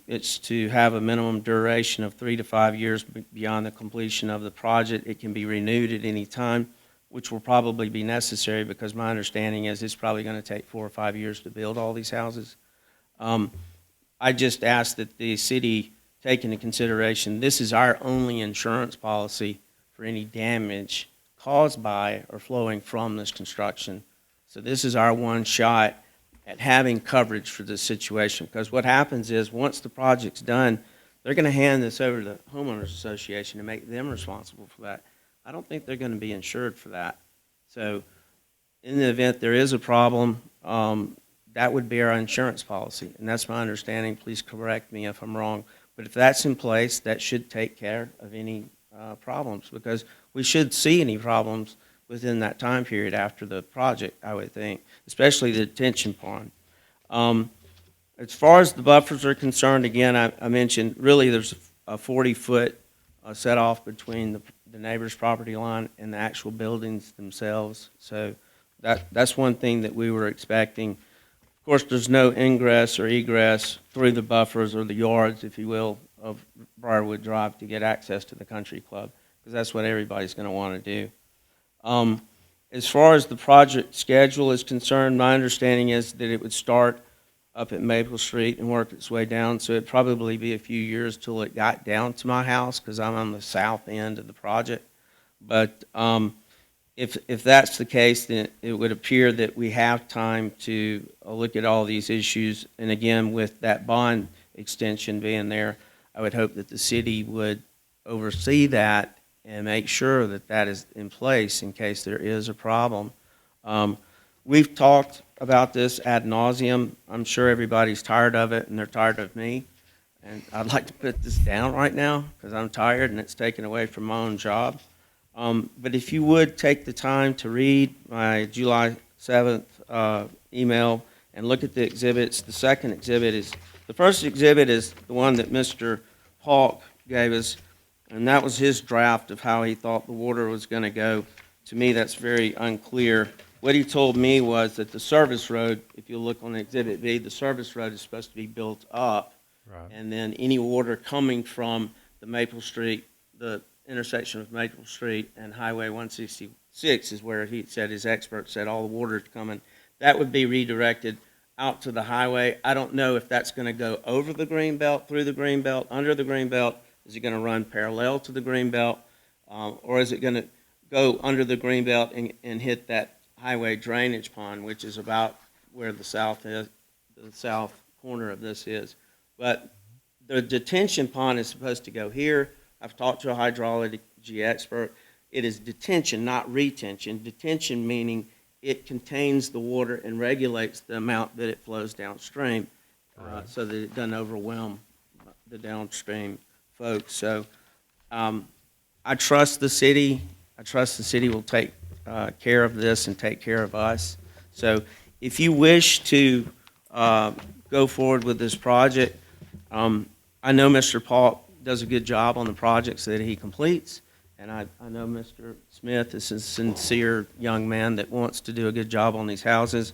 It's to have a minimum duration of 3 to 5 years beyond the completion of the project. It can be renewed at any time, which will probably be necessary because my understanding is it's probably going to take 4 or 5 years to build all these houses. I just ask that the city take into consideration this is our only insurance policy for any damage caused by or flowing from this construction. So this is our one shot at having coverage for this situation, because what happens is once the project's done, they're going to hand this over to the homeowners association and make them responsible for that. I don't think they're going to be insured for that. So in the event there is a problem, that would be our insurance policy, and that's my understanding. Please correct me if I'm wrong. But if that's in place, that should take care of any problems, because we should see any problems within that time period after the project, I would think, especially the detention pond. As far as the buffers are concerned, again, I mentioned really there's a 40-foot set off between the neighbor's property line and the actual buildings themselves. So that's one thing that we were expecting. Of course, there's no ingress or egress through the buffers or the yards, if you will, of Briarwood Drive to get access to the country club, because that's what everybody's going to want to do. As far as the project schedule is concerned, my understanding is that it would start up at Maple Street and work its way down, so it'd probably be a few years till it got down to my house, because I'm on the south end of the project. But if that's the case, then it would appear that we have time to look at all these issues. And again, with that bond extension being there, I would hope that the city would oversee that and make sure that that is in place in case there is a problem. We've talked about this ad nauseum. I'm sure everybody's tired of it, and they're tired of me. And I'd like to put this down right now because I'm tired and it's taken away from my own job. But if you would take the time to read my July 7th email and look at the exhibits. The first exhibit is the one that Mr. Paul gave us, and that was his draft of how he thought the water was going to go. To me, that's very unclear. What he told me was that the service road, if you look on Exhibit B, the service road is supposed to be built up. Right. And then any water coming from the Maple Street, the intersection of Maple Street and Highway 166 is where he said, his expert said, all the water coming. That would be redirected out to the highway. I don't know if that's going to go over the green belt, through the green belt, under the green belt. Is it going to run parallel to the green belt? Or is it going to go under the green belt and hit that highway drainage pond, which is about where the south corner of this is. But the detention pond is supposed to go here. I've talked to a hydrology expert. It is detention, not retention. Detention meaning it contains the water and regulates the amount that it flows downstream, so that it doesn't overwhelm the downstream folks. So I trust the city. I trust the city will take care of this and take care of us. So if you wish to go forward with this project, I know Mr. Paul does a good job on the projects that he completes, and I know Mr. Smith is a sincere young man that wants to do a good job on these houses.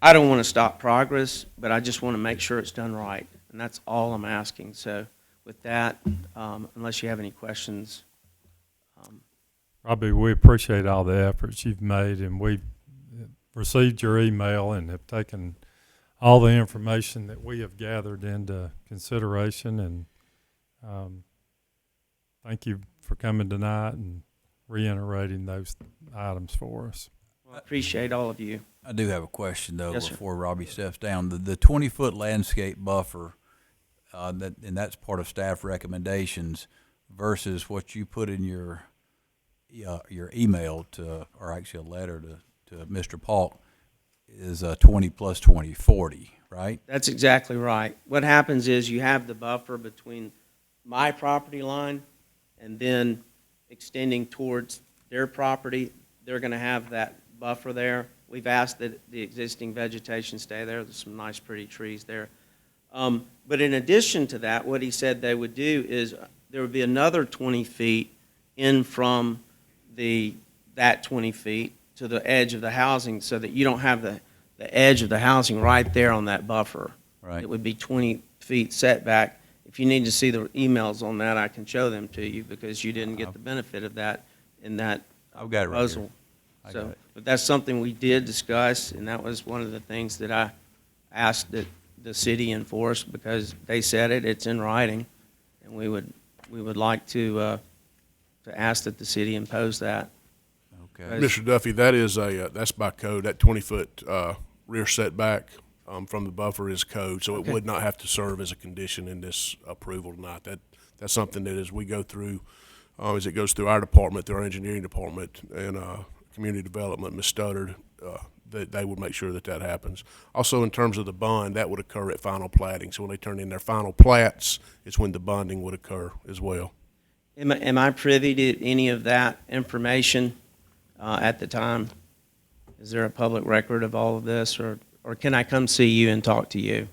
I don't want to stop progress, but I just want to make sure it's done right, and that's all I'm asking. So with that, unless you have any questions. Robbie, we appreciate all the efforts you've made, and we've received your email and have taken all the information that we have gathered into consideration, and thank you for coming tonight and reiterating those items for us. Well, I appreciate all of you. I do have a question, though, Yes, sir. before Robbie steps down. The 20-foot landscape buffer, and that's part of staff recommendations, versus what you put in your email to, or actually a letter to Mr. Paul, is 20 plus 20, 40, right? That's exactly right. What happens is you have the buffer between my property line and then extending towards their property. They're going to have that buffer there. We've asked that the existing vegetation stay there. There's some nice, pretty trees there. But in addition to that, what he said they would do is there would be another 20 feet in from that 20 feet to the edge of the housing, so that you don't have the edge of the housing right there on that buffer. Right. It would be 20 feet setback. If you need to see the emails on that, I can show them to you, because you didn't get the benefit of that in that I've got it right proposal. here. I So, got it. but that's something we did discuss, and that was one of the things that I asked that the city enforce, because they said it's in writing, and we would like to ask that the city impose that. Okay. Mr. Duffy, that is that's by code. That 20-foot rear setback from the buffer is code, so it would not have to serve as a condition in this approval tonight. That's something that as we go through, as it goes through our department, through our engineering department and community development, Ms. Studdard, that they would make sure that happens. Also, in terms of the bond, that would occur at final platting. So when they turn in their final plats, it's when the bonding would occur as well. Am I privy to any of that information at the time? Is there a public record of all of this, or can I come see you and talk to you?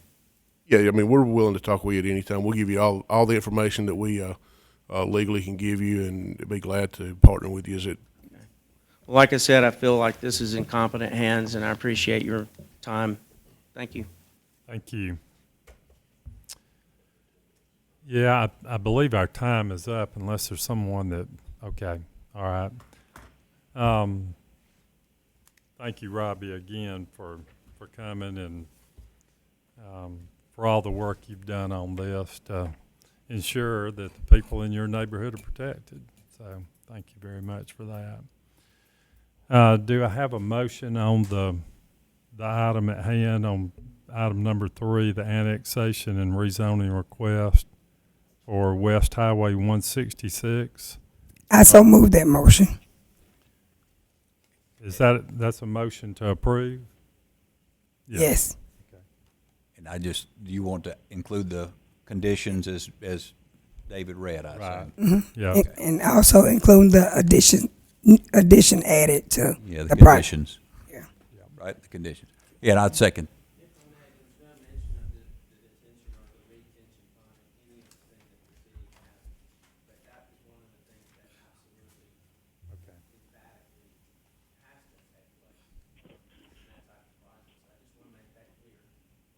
Yeah, I mean, we're willing to talk with you at any time. We'll give you all the information that we legally can give you, and be glad to partner with you. Well, like I said, I feel like this is in competent hands, and I appreciate your time. Thank you. Thank you. Yeah, I believe our time is up, unless there's someone that, okay, all right. Thank you, Robbie, again for coming, and for all the work you've done on this to ensure that the people in your neighborhood are protected. So thank you very much for that. Do I have a motion on the item at hand, on item number 3, the annexation and rezoning request for West Highway 166? I so move that motion. That's a motion to approve? Yeah. Yes. And do you want to include the conditions as David read, I assume? Mm-hmm. Yeah. And also include the addition added to Yeah, the the project. conditions. Yeah. Right, the conditions. Yeah, and I'd second.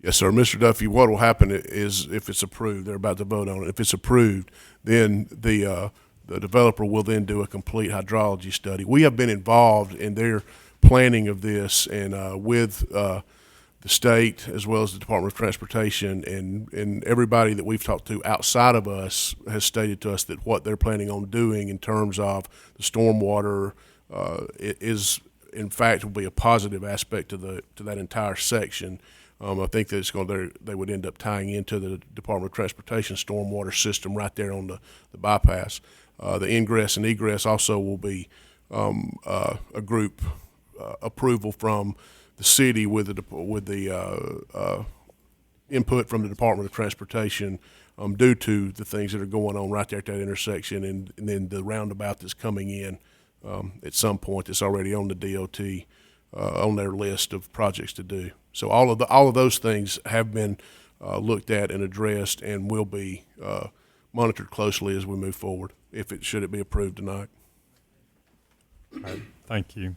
Yes, sir. Mr. Duffy, what will happen is if it's approved, they're about to vote on it. If it's approved, then the developer will then do a complete hydrology study. We have been involved in their planning of this and with the state as well as the Department of Transportation, and everybody that we've talked to outside of us has stated to us that what they're planning on doing in terms of the stormwater is, in fact, will be a positive aspect to that entire section. I think that it's they would end up tying into the Department of Transportation stormwater system right there on the bypass. The ingress and egress also will be a group approval from the city with the input from the Department of Transportation due to the things that are going on right there at that intersection, and then the roundabout that's coming in at some point that's already on the DOT on their list of projects to do. So all of those things have been looked at and addressed and will be monitored closely as we move forward, should it be approved tonight. All right, thank you.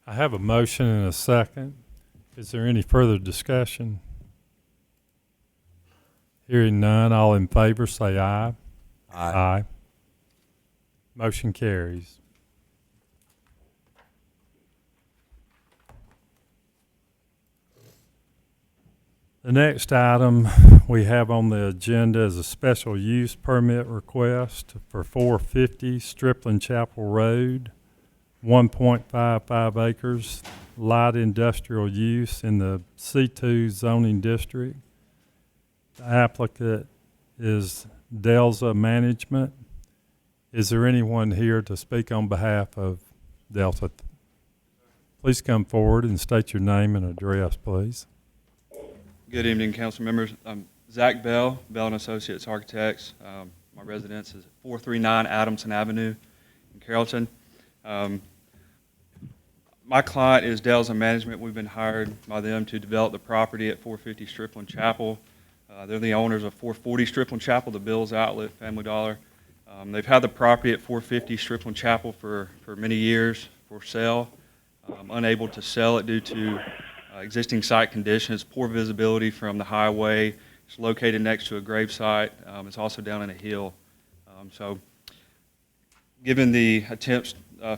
I have a motion and a second. Is there any further discussion? Hearing none, all in favor say aye. Aye. Motion carries. The next item we have on the agenda is a special use permit request for 450 Stripling Chapel Road, 1.55 acres, light industrial use in the C2 zoning district. The applicant is Delta Management. Is there anyone here to speak on behalf of Delta? Please come forward and state your name and address, please. Good evening, council members. I'm Zach Bell, Bell & Associates Architects. My residence is 439 Adamson Avenue in Carrollton. My client is Delta Management. We've been hired by them to develop the property at 450 Stripling Chapel. They're the owners of 440 Stripling Chapel, the Bill's Outlet, Family Dollar. They've had the property at 450 Stripling Chapel for many years for sale. Unable to sell it due to existing site conditions, poor visibility from the highway. It's located next to a grave site. It's also down in a hill. So given the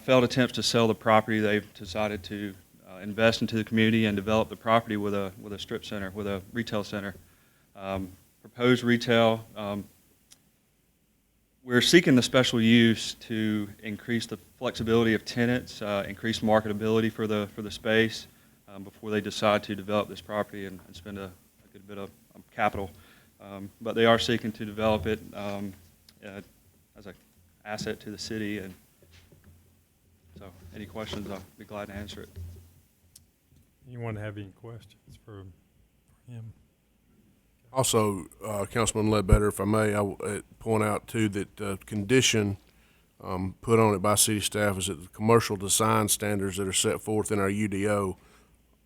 failed attempts to sell the property, they've decided to invest into the community and develop the property with a strip center, with a retail center. Proposed retail, we're seeking the special use to increase the flexibility of tenants, increase marketability for the space before they decide to develop this property and spend a good bit of capital. But they are seeking to develop it as an asset to the city. And so any questions, I'll be glad to answer it. Anyone have any questions for him? Also, Councilman Ledbetter, if I may, I will point out too that condition put on it by city staff is that the commercial design standards that are set forth in our UDO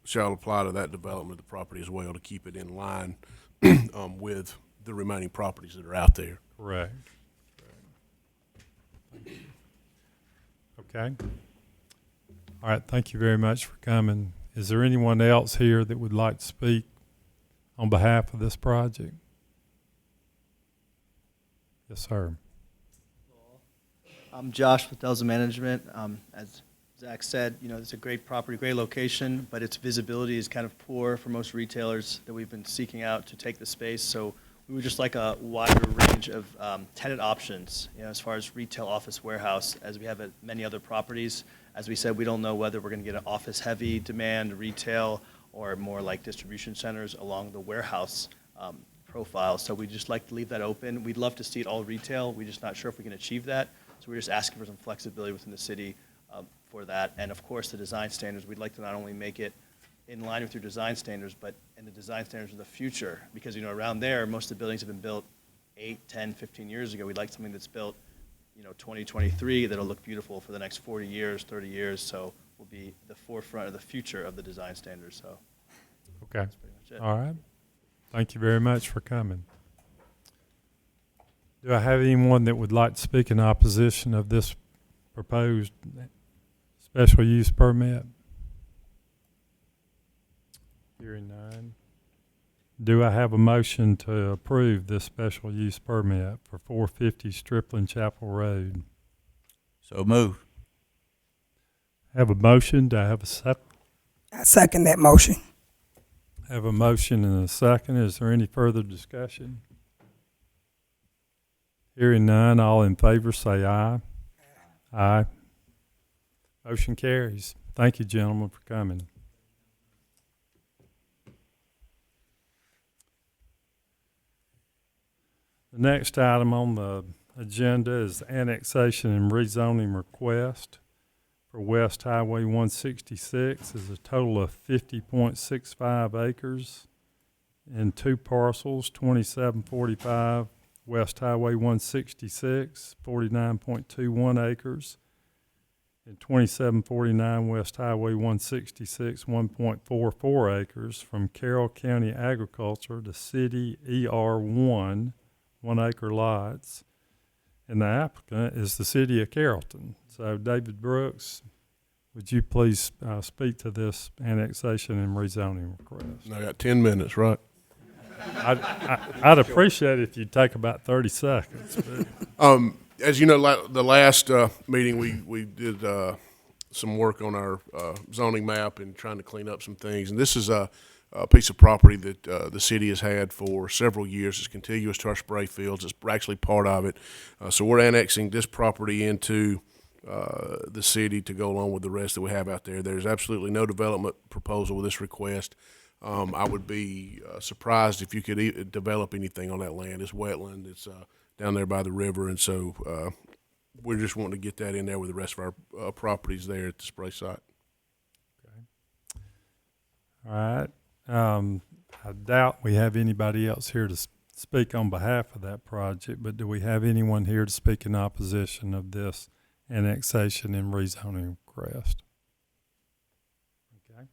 shall apply to that development of the property as well to keep it in line with the remaining properties that are out there. Correct. Okay. All right, thank you very much for coming. Is there anyone else here that would like to speak on behalf of this project? Yes, sir. I'm Josh with Delta Management. As Zach said, it's a great property, great location, but its visibility is kind of poor for most retailers that we've been seeking out to take the space. So we would just like a wider range of tenant options, as far as retail, office, warehouse, as we have at many other properties. As we said, we don't know whether we're going to get an office-heavy demand, retail, or more like distribution centers along the warehouse profile. So we'd just like to leave that open. We'd love to see it all retail. We're just not sure if we can achieve that. So we're just asking for some flexibility within the city for that. And of course, the design standards, we'd like to not only make it in line with your design standards, but in the design standards of the future. Because, around there, most of the buildings have been built 8, 10, 15 years ago. We'd like something that's built, 2023 that'll look beautiful for the next 40 years, 30 years. So we'll be the forefront of the future of the design standards. So okay. That's pretty much it. All right. Thank you very much for coming. Do I have anyone that would like to speak in opposition of this proposed special use permit? Hearing none. Do I have a motion to approve this special use permit for 450 Stripling Chapel Road? So move. Have a motion. Do I have a second? I second that motion. Have a motion and a second. Is there any further discussion? Hearing none, all in favor say aye. Aye. Motion carries. Thank you, gentlemen, for coming. The next item on the agenda is annexation and rezoning request for West Highway 166. Is a total of 50.65 acres in two parcels, 2745 West Highway 166, 49.21 acres, and 2749 West Highway 166, 1.44 acres from Carroll County Agriculture to City ER1, 1 acre lots. And the applicant is the City of Carrollton. So David Brooks, would you please speak to this annexation and rezoning request? I got 10 minutes, right? I'd appreciate it if you'd take about 30 seconds. But. As you know, the last meeting, we did some work on our zoning map and trying to clean up some things. And this is a piece of property that the city has had for several years. It's contiguous to our spray fields. It's actually part of it. So we're annexing this property into the city to go along with the rest that we have out there. There's absolutely no development proposal with this request. I would be surprised if you could develop anything on that land. It's wetland. It's down there by the river, and so we're just wanting to get that in there with the rest of our properties there at the spray site. Okay. All right. I doubt we have anybody else here to speak on behalf of that project, but do we have anyone here to speak in opposition of this annexation and rezoning request? Okay.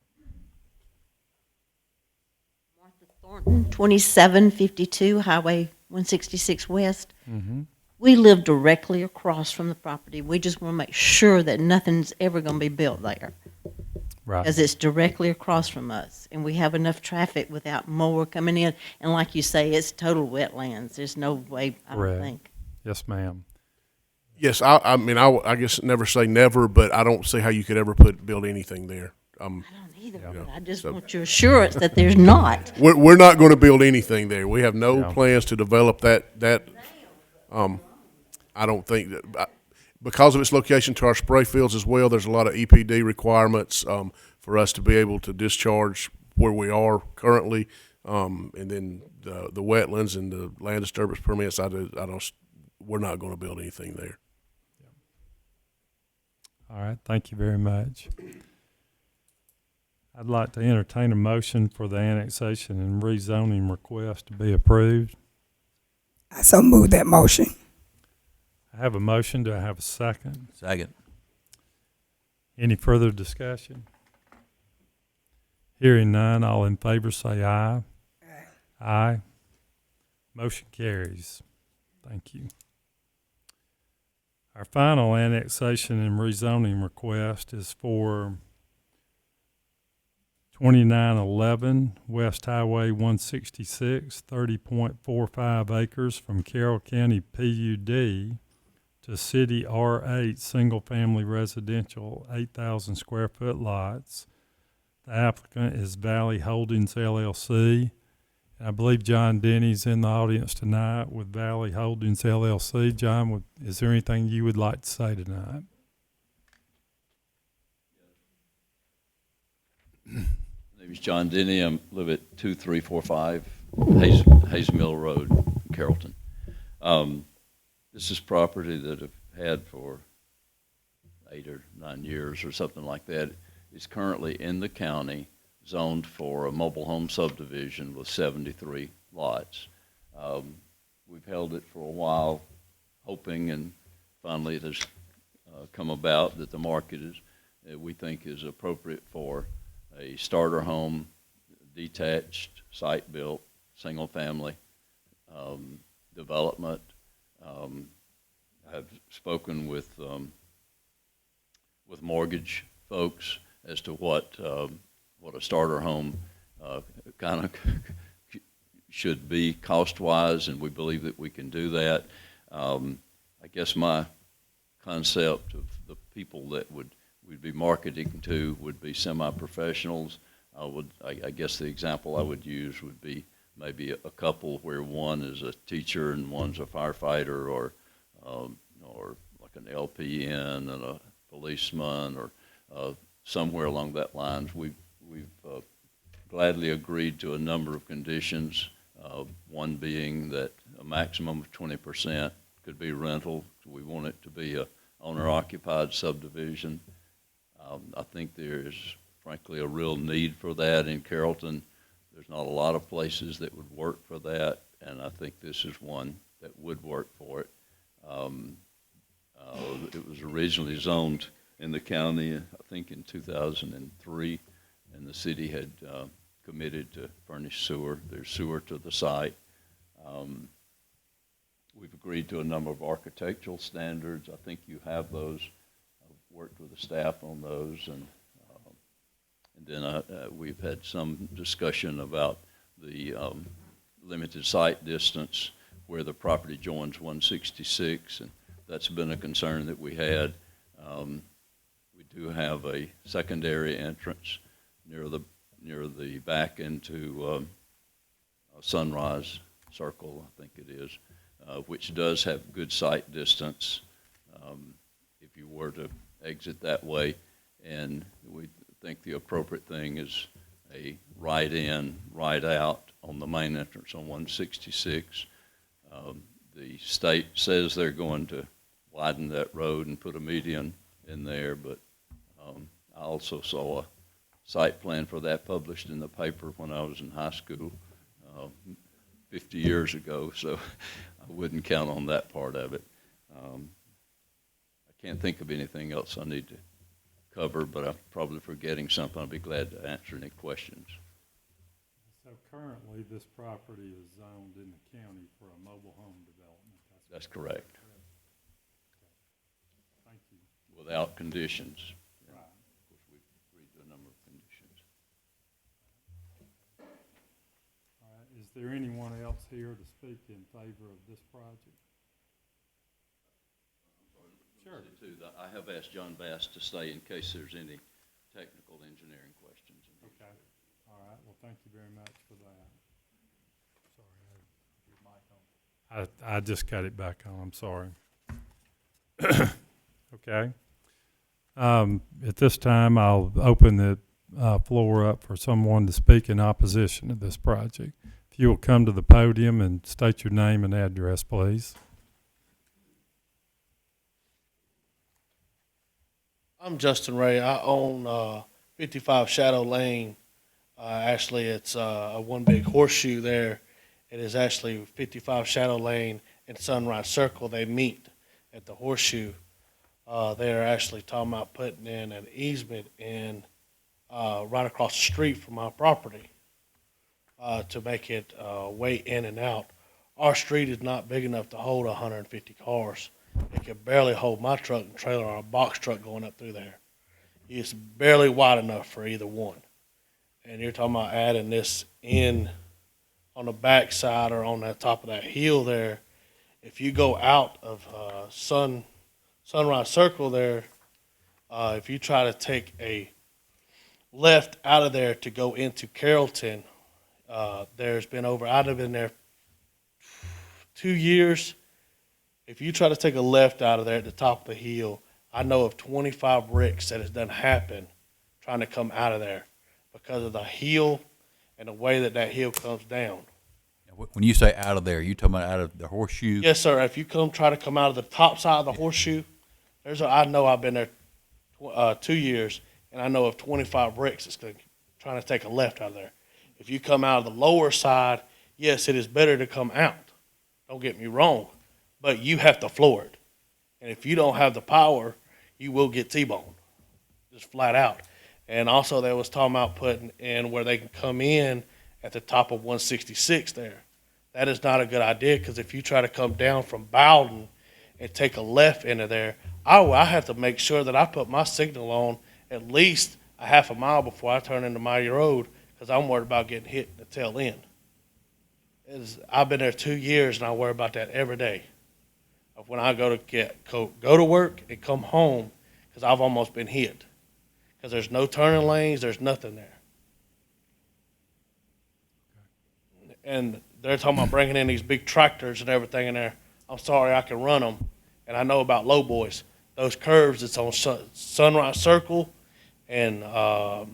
Martha Thornton, 2752 Highway 166 West. Mm-hmm. We live directly across from the property. We just want to make sure that nothing's ever going to be built there. Right. Because it's directly across from us, and we have enough traffic without more coming in. And like you say, it's total wetlands. There's no way, I don't think. Yes, ma'am. Yes, I mean, I guess never say never, but I don't see how you could ever build anything there. I don't either, Yeah. but I just So- want your assurance that there's not. We're not going to build anything there. We have no plans to develop that. I don't think that because of its location to our spray fields as well. There's a lot of EPD requirements for us to be able to discharge where we are currently, and then the wetlands and the land disturbance permits. We're not going to build anything there. All right. Thank you very much. I'd like to entertain a motion for the annexation and rezoning request to be approved. I so move that motion. I have a motion. Do I have a second? Second. Any further discussion? Hearing none, all in favor say aye. Aye. Aye. Motion carries. Thank you. Our final annexation and rezoning request is for 2911 West Highway 166, 30.45 acres from Carroll County PUD to City R8 single-family residential 8,000 square foot lots. The applicant is Valley Holdings LLC. I believe John Denny's in the audience tonight with Valley Holdings LLC. John, is there anything you would like to say tonight? My name is John Denny. I live at 2345 Hayes Mill Road, Carrollton. This is property that I've had for 8 or 9 years or something like that. It's currently in the county, zoned for a mobile home subdivision with 73 lots. We've held it for a while, hoping, and finally it has come about that the market is, we think is appropriate for a starter home, detached, site-built, single-family development. I've spoken with mortgage folks as to what a starter home kind of should be cost-wise, and we believe that we can do that. I guess my concept of the people that we'd be marketing to would be semi-professionals. I guess the example I would use would be maybe a couple where one is a teacher and one's a firefighter, or like an LPN and a policeman, or somewhere along that lines. We've gladly agreed to a number of conditions, one being that a maximum of 20% could be rental. We want it to be a owner-occupied subdivision. I think there is, frankly, a real need for that in Carrollton. There's not a lot of places that would work for that, and I think this is one that would work for it. It was originally zoned in the county, I think, in 2003, and the city had committed to furnish sewer. There's sewer to the site. We've agreed to a number of architectural standards. I think you have those. I've worked with the staff on those, and then we've had some discussion about the limited site distance where the property joins 166, and that's been a concern that we had. We do have a secondary entrance near the back into Sunrise Circle, I think it is, which does have good sight distance if you were to exit that way. And we think the appropriate thing is a right in, right out on the main entrance on 166. The state says they're going to widen that road and put a median in there, but I also saw a site plan for that published in the paper when I was in high school 50 years ago, so I wouldn't count on that part of it. I can't think of anything else I need to cover, but I'm probably forgetting something. I'll be glad to answer any questions. So currently, this property is zoned in the county for a mobile home development. That's correct. Okay. Thank you. Without conditions. Right. Of course, we've agreed to a number of conditions. All right. Is there anyone else here to speak in favor of this project? Sure. I have asked John Bass to stay in case there's any technical engineering questions. Okay. All right. Well, thank you very much for that. Sorry, I just got it back on. I'm sorry. Okay. At this time, I'll open the floor up for someone to speak in opposition to this project. If you will come to the podium and state your name and address, please. I'm Justin Ray. I own 55 Shadow Lane. Actually, it's a one big horseshoe there. It is actually 55 Shadow Lane and Sunrise Circle. They meet at the horseshoe. They're actually talking about putting in an easement in right across the street from my property to make it way in and out. Our street is not big enough to hold 150 cars. It could barely hold my truck and trailer or a box truck going up through there. It's barely wide enough for either one. And you're talking about adding this in on the back side or on the top of that hill there. If you go out of Sunrise Circle there, if you try to take a left out of there to go into Carrollton, there's been I've been there 2 years. If you try to take a left out of there at the top of the hill, I know of 25 wrecks that has done happen trying to come out of there because of the hill and the way that that hill comes down. When you say out of there, you talking about out of the horseshoe? Yes, sir. If you try to come out of the top side of the horseshoe, I know I've been there 2 years, and I know of 25 wrecks that's trying to take a left out of there. If you come out of the lower side, yes, it is better to come out. Don't get me wrong, but you have to floor it. And if you don't have the power, you will get T-boned, just flat out. And also they was talking about putting in where they can come in at the top of 166 there. That is not a good idea, because if you try to come down from Bowden and take a left into there, I have to make sure that I put my signal on at least a half a mile before I turn into my road, because I'm worried about getting hit in the tail end. I've been there 2 years, and I worry about that every day. Of when I go to work and come home, because I've almost been hit. Because there's no turning lanes, there's nothing there. And they're talking about bringing in these big tractors and everything in there. I'm sorry, I can run them, and I know about low boys. Those curves that's on Sunrise Circle and all,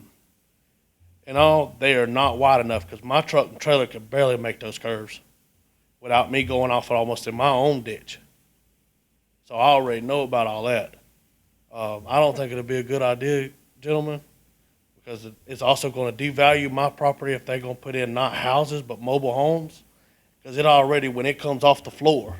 they are not wide enough because my truck and trailer could barely make those curves without me going off almost in my own ditch. So I already know about all that. I don't think it'll be a good idea, gentlemen, because it's also going to devalue my property if they're going to put in not houses but mobile homes. Because it already, when it comes off the floor,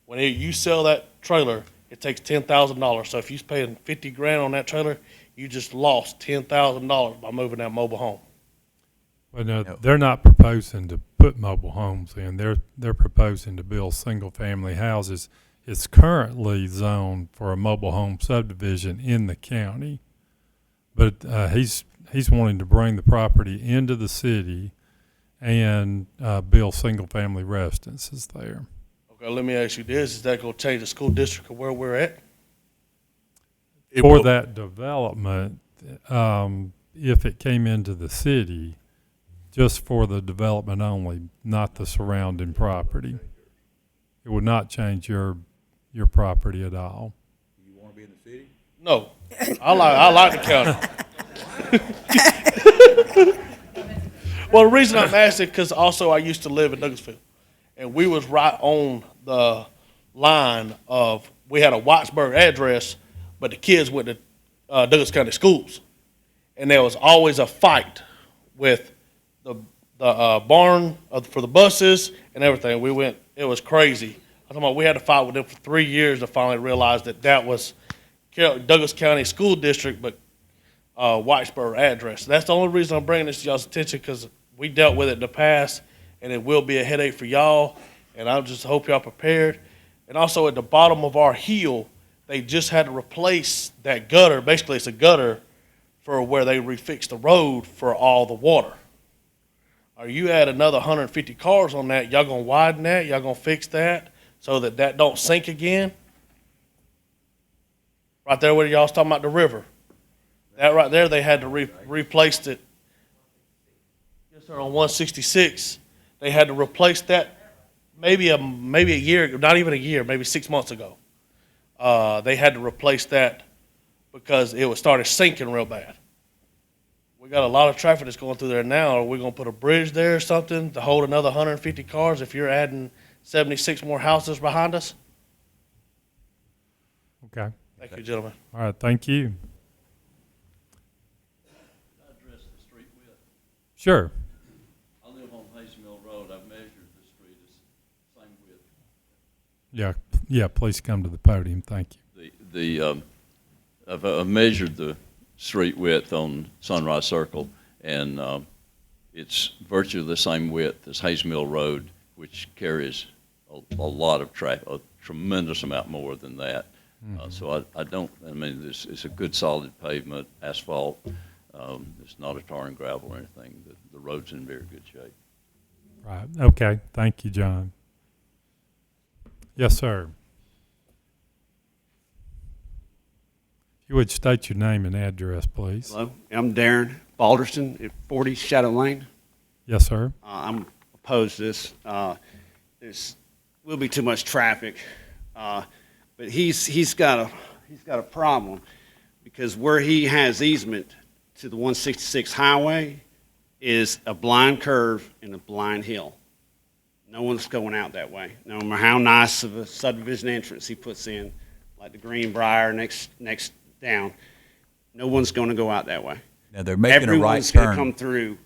when you sell that trailer, it takes $10,000. So if you're paying $50,000 on that trailer, you just lost $10,000 by moving that mobile home. Well, no, they're not proposing to put mobile homes in. They're proposing to build single-family houses. It's currently zoned for a mobile home subdivision in the county, but he's wanting to bring the property into the city and build single-family residences there. Okay, let me ask you this: is that going to change the school district of where we're at? For that development, if it came into the city, just for the development only, not the surrounding property, it would not change your property at all. You want to be in the city? No, I like the county. Well, the reason I'm asking because also I used to live in Douglasville, and we was right on the line of we had a Wattsburg address, but the kids went to Douglas County schools, and there was always a fight with the barn for the buses and everything. It was crazy. I'm talking about we had to fight with them for 3 years to finally realize that was Douglas County School District, but Whitesboro address. That's the only reason I'm bringing this to y'all's attention because we dealt with it in the past, and it will be a headache for y'all, and I just hope y'all prepared. And also at the bottom of our hill, they just had to replace that gutter. Basically, it's a gutter for where they refixed the road for all the water. Or you add another 150 cars on that, y'all gonna widen that, y'all gonna fix that so that don't sink again? Right there where y'all was talking about the river. That right there, they had to replace it. Yes, sir, on 166. They had to replace that maybe a year, not even a year, maybe 6 months ago. They had to replace that because it started sinking real bad. We got a lot of traffic that's going through there now. Are we going to put a bridge there or something to hold another 150 cars if you're adding 76 more houses behind us? Okay. Thank you, gentlemen. All right, thank you. Address the street width. Sure. I live on Hayes Mill Road. I've measured the street as same width. Yeah, please come to the podium. Thank you. I've measured the street width on Sunrise Circle, and it's virtually the same width as Hayes Mill Road, which carries a lot of traffic, a tremendous amount more than that. So it's a good solid pavement, asphalt. It's not a tar and gravel or anything. The road's in very good shape. Right. Okay. Thank you, John. Yes, sir. If you would state your name and address, please. Hello, I'm Darren Balderston at 40 Shadow Lane. Yes, sir. I'm opposed to this. There's will be too much traffic, but he's got a problem because where he has easement to the 166 highway is a blind curve and a blind hill. No one's going out that way. No matter how nice of a subdivision entrance he puts in, like the Greenbrier next down, no one's going to go out that way. Now they're making Everyone's a right going to turn. come through.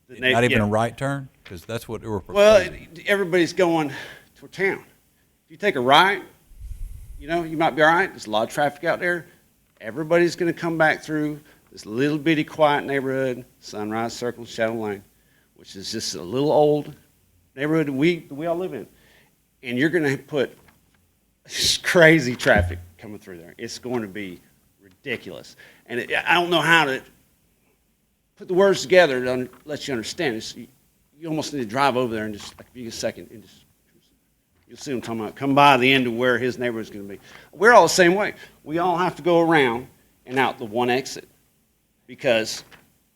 Not even a right turn, because that's what they were Well, proposing. everybody's going toward town. If you take a right, you might be all right. There's a lot of traffic out there. Everybody's going to come back through this little bitty quiet neighborhood, Sunrise Circle, Shadow Lane, which is just a little old neighborhood we all live in. And you're going to put crazy traffic coming through there. It's going to be ridiculous. And I don't know how to put the words together to let you understand. you almost need to drive over there and just, like, give you a second, and just, you'll see what I'm talking about. Come by the end of where his neighborhood's going to be. We're all the same way. We all have to go around and out the one exit because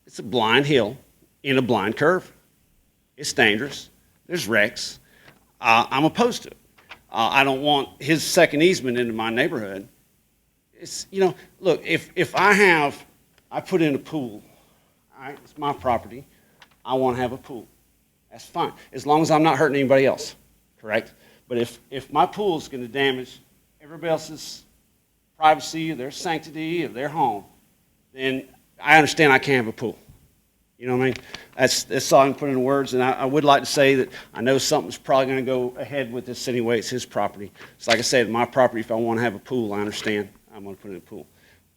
it's a blind hill in a blind curve. It's dangerous. There's wrecks. I'm opposed to it. I don't want his second easement into my neighborhood. It's, you know, look, if I put in a pool, all right, it's my property, I want to have a pool. That's fine, as long as I'm not hurting anybody else, correct? But if my pool is going to damage everybody else's privacy, or their sanctity, of their home, then I understand I can't have a pool. You know what I mean? That's all I can put into words. And I would like to say that I know something's probably going to go ahead with this anyway. It's his property. It's like I said, my property, if I want to have a pool, I understand. I'm going to put in a pool.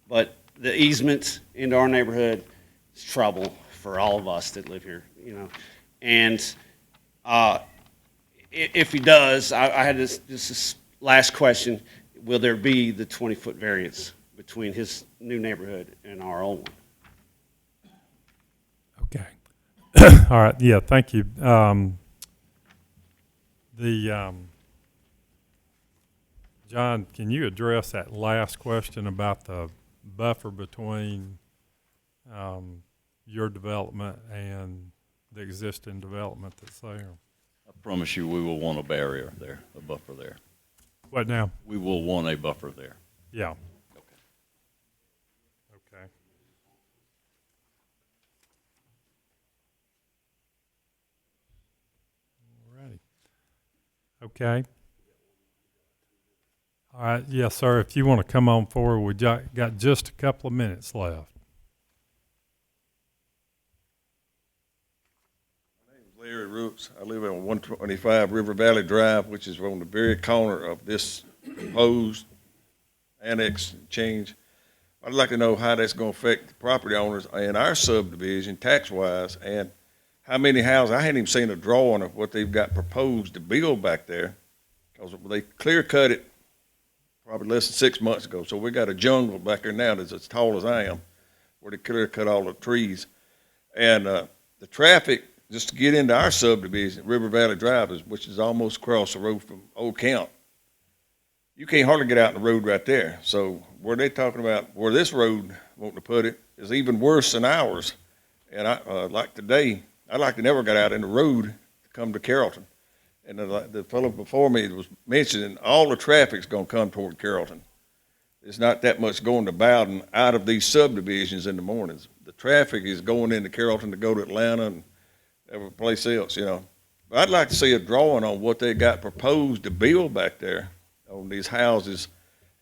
But the easement into our neighborhood is trouble for all of us that live here, you know. And if he does, I had this last question. Will there be the 20-foot variance between his new neighborhood and our old one? Okay. All right. Yeah. Thank you. John, can you address that last question about the buffer between your development and the existing development that's there? I promise you, we will want a barrier there, a buffer there. What now? We will want a buffer there. Yeah. Okay. Okay. Alrighty. Okay. All right. Yes, sir. If you want to come on forward, we got just a couple of minutes left. Larry Rooks. I live on 125 River Valley Drive, which is on the very corner of this proposed annex change. I'd like to know how that's going to affect the property owners in our subdivision tax-wise, and how many houses. I hadn't even seen a drawing of what they've got proposed to build back there, because they clear-cut it probably less than 6 months ago. So we got a jungle back there now that's as tall as I am, where they clear-cut all the trees. And the traffic, just to get into our subdivision, River Valley Drive, which is almost across the road from Old Count, you can't hardly get out in the road right there. So where they talking about, where this road, wanting to put it, is even worse than ours. And like today, I'd like to never get out in the road to come to Carrollton. And the fellow before me was mentioning all the traffic's going to come toward Carrollton. There's not that much going to Bowden out of these subdivisions in the mornings. The traffic is going into Carrollton to go to Atlanta and every place else, you know. But I'd like to see a drawing on what they got proposed to build back there on these houses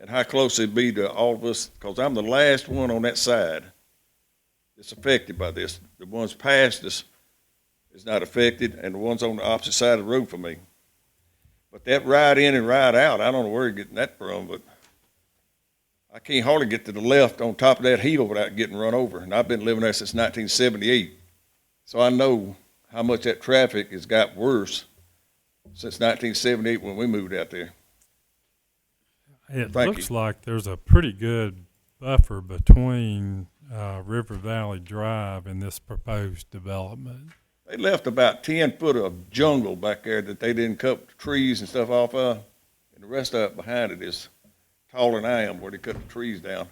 and how close it'd be to all of us, because I'm the last one on that side that's affected by this. The ones past us is not affected, and the ones on the opposite side of the road from me. But that ride in and ride out, I don't know where you're getting that from, but I can't hardly get to the left on top of that hill without getting run over. And I've been living there since 1978. So I know how much that traffic has got worse since 1978 when we moved out there. It looks like there's a pretty good buffer between River Valley Drive and this proposed development. They left about 10 foot of jungle back there that they didn't cut the trees and stuff off of, and the rest of it behind it is taller than I am where they cut the trees down.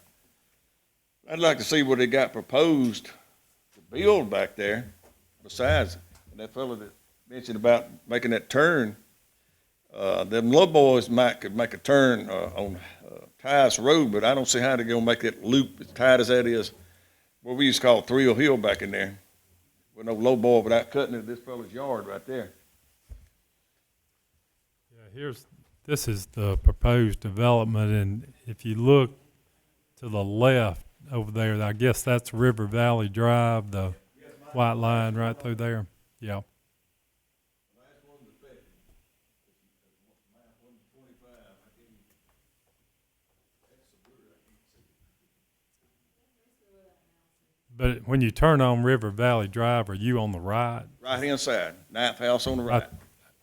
I'd like to see what they got proposed to build back there besides. And that fellow that mentioned about making that turn, them little boys could make a turn on Tyus Road, but I don't see how they're going to make that loop as tight as that is, what we used to call Thrill Hill back in there. With no low boy without cutting into this fellow's yard right there. Yeah, this is the proposed development, and if you look to the left over there, I guess that's River Valley Drive, the white line right through there. Yeah. But when you turn on River Valley Drive, are you on the right? Right-hand side, ninth house on the right.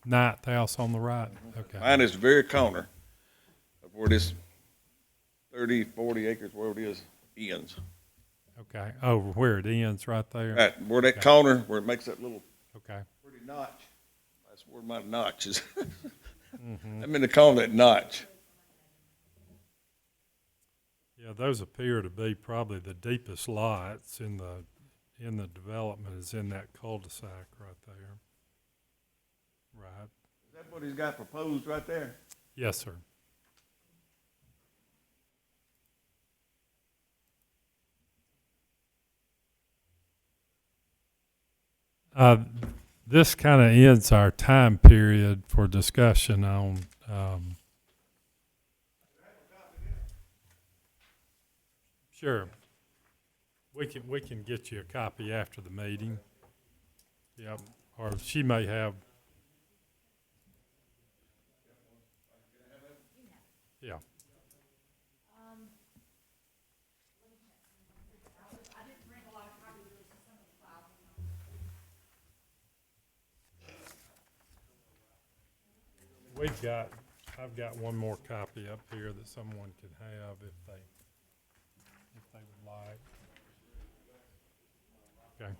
Ninth house on the right, okay. Mine is the very corner of where this 30, 40 acres, where it is, ends. Okay, over where it ends right there? Right, where that corner, where it makes that little okay. pretty notch. That's where my notch is. I'm in the calling it notch. Yeah, those appear to be probably the deepest lots in the development is in that cul-de-sac right there. Right. Is that what he's got proposed right there? Yes, sir. This kind of ends our time period for discussion on, sure. We can get you a copy after the meeting. Yep. Or she may have. Yeah. I've got one more copy up here that someone could have if they would like. Okay.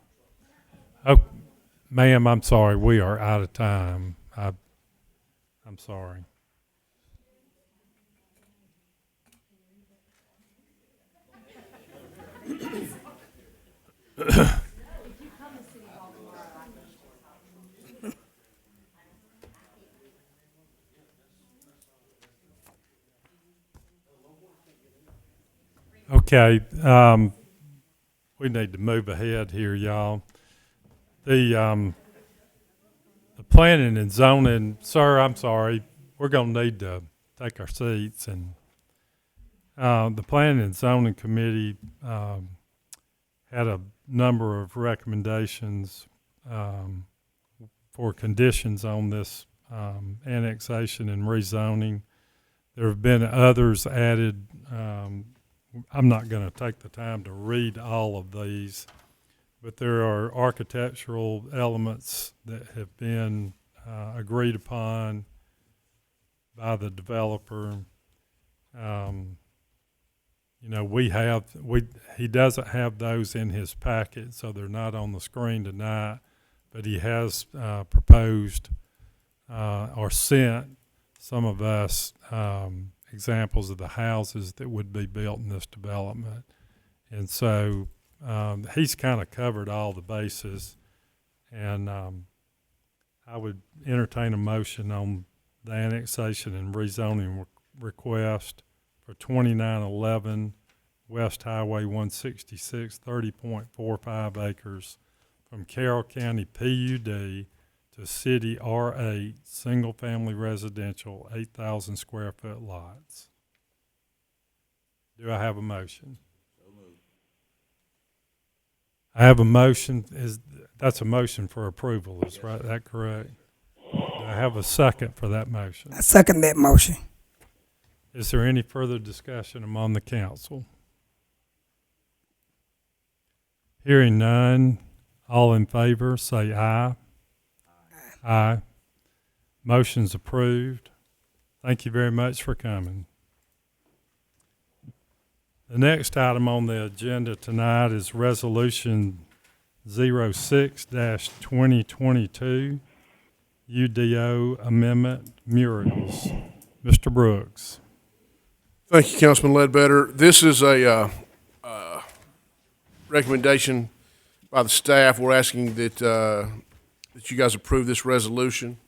Oh, ma'am, I'm sorry. We are out of time. I'm sorry. Okay, we need to move ahead here, y'all. The planning and zoning, sir, I'm sorry, we're gonna need to take our seats, and the planning and zoning committee had a number of recommendations for conditions on this annexation and rezoning. There have been others added. I'm not going to take the time to read all of these, but there are architectural elements that have been agreed upon by the developer. You know, he doesn't have those in his packet, so they're not on the screen tonight, but he has proposed or sent some of us examples of the houses that would be built in this development. And so he's kind of covered all the bases, and I would entertain a motion on the annexation and rezoning request for 2911 West Highway 166, 30.45 acres from Carroll County PUD to City R8, single-family residential, 8,000 square foot lots. Do I have a motion? So moved. I have a motion. That's a motion for approval, is right? That correct? Do I have a second for that motion? I second that motion. Is there any further discussion among the council? Hearing none, all in favor say aye. Aye. Motion's approved. Thank you very much for coming. The next item on the agenda tonight is Resolution 06-2022, UDO Amendment Murals. Mr. Brooks. Thank you, Councilman Ledbetter. This is a recommendation by the staff. We're asking that you guys approve this resolution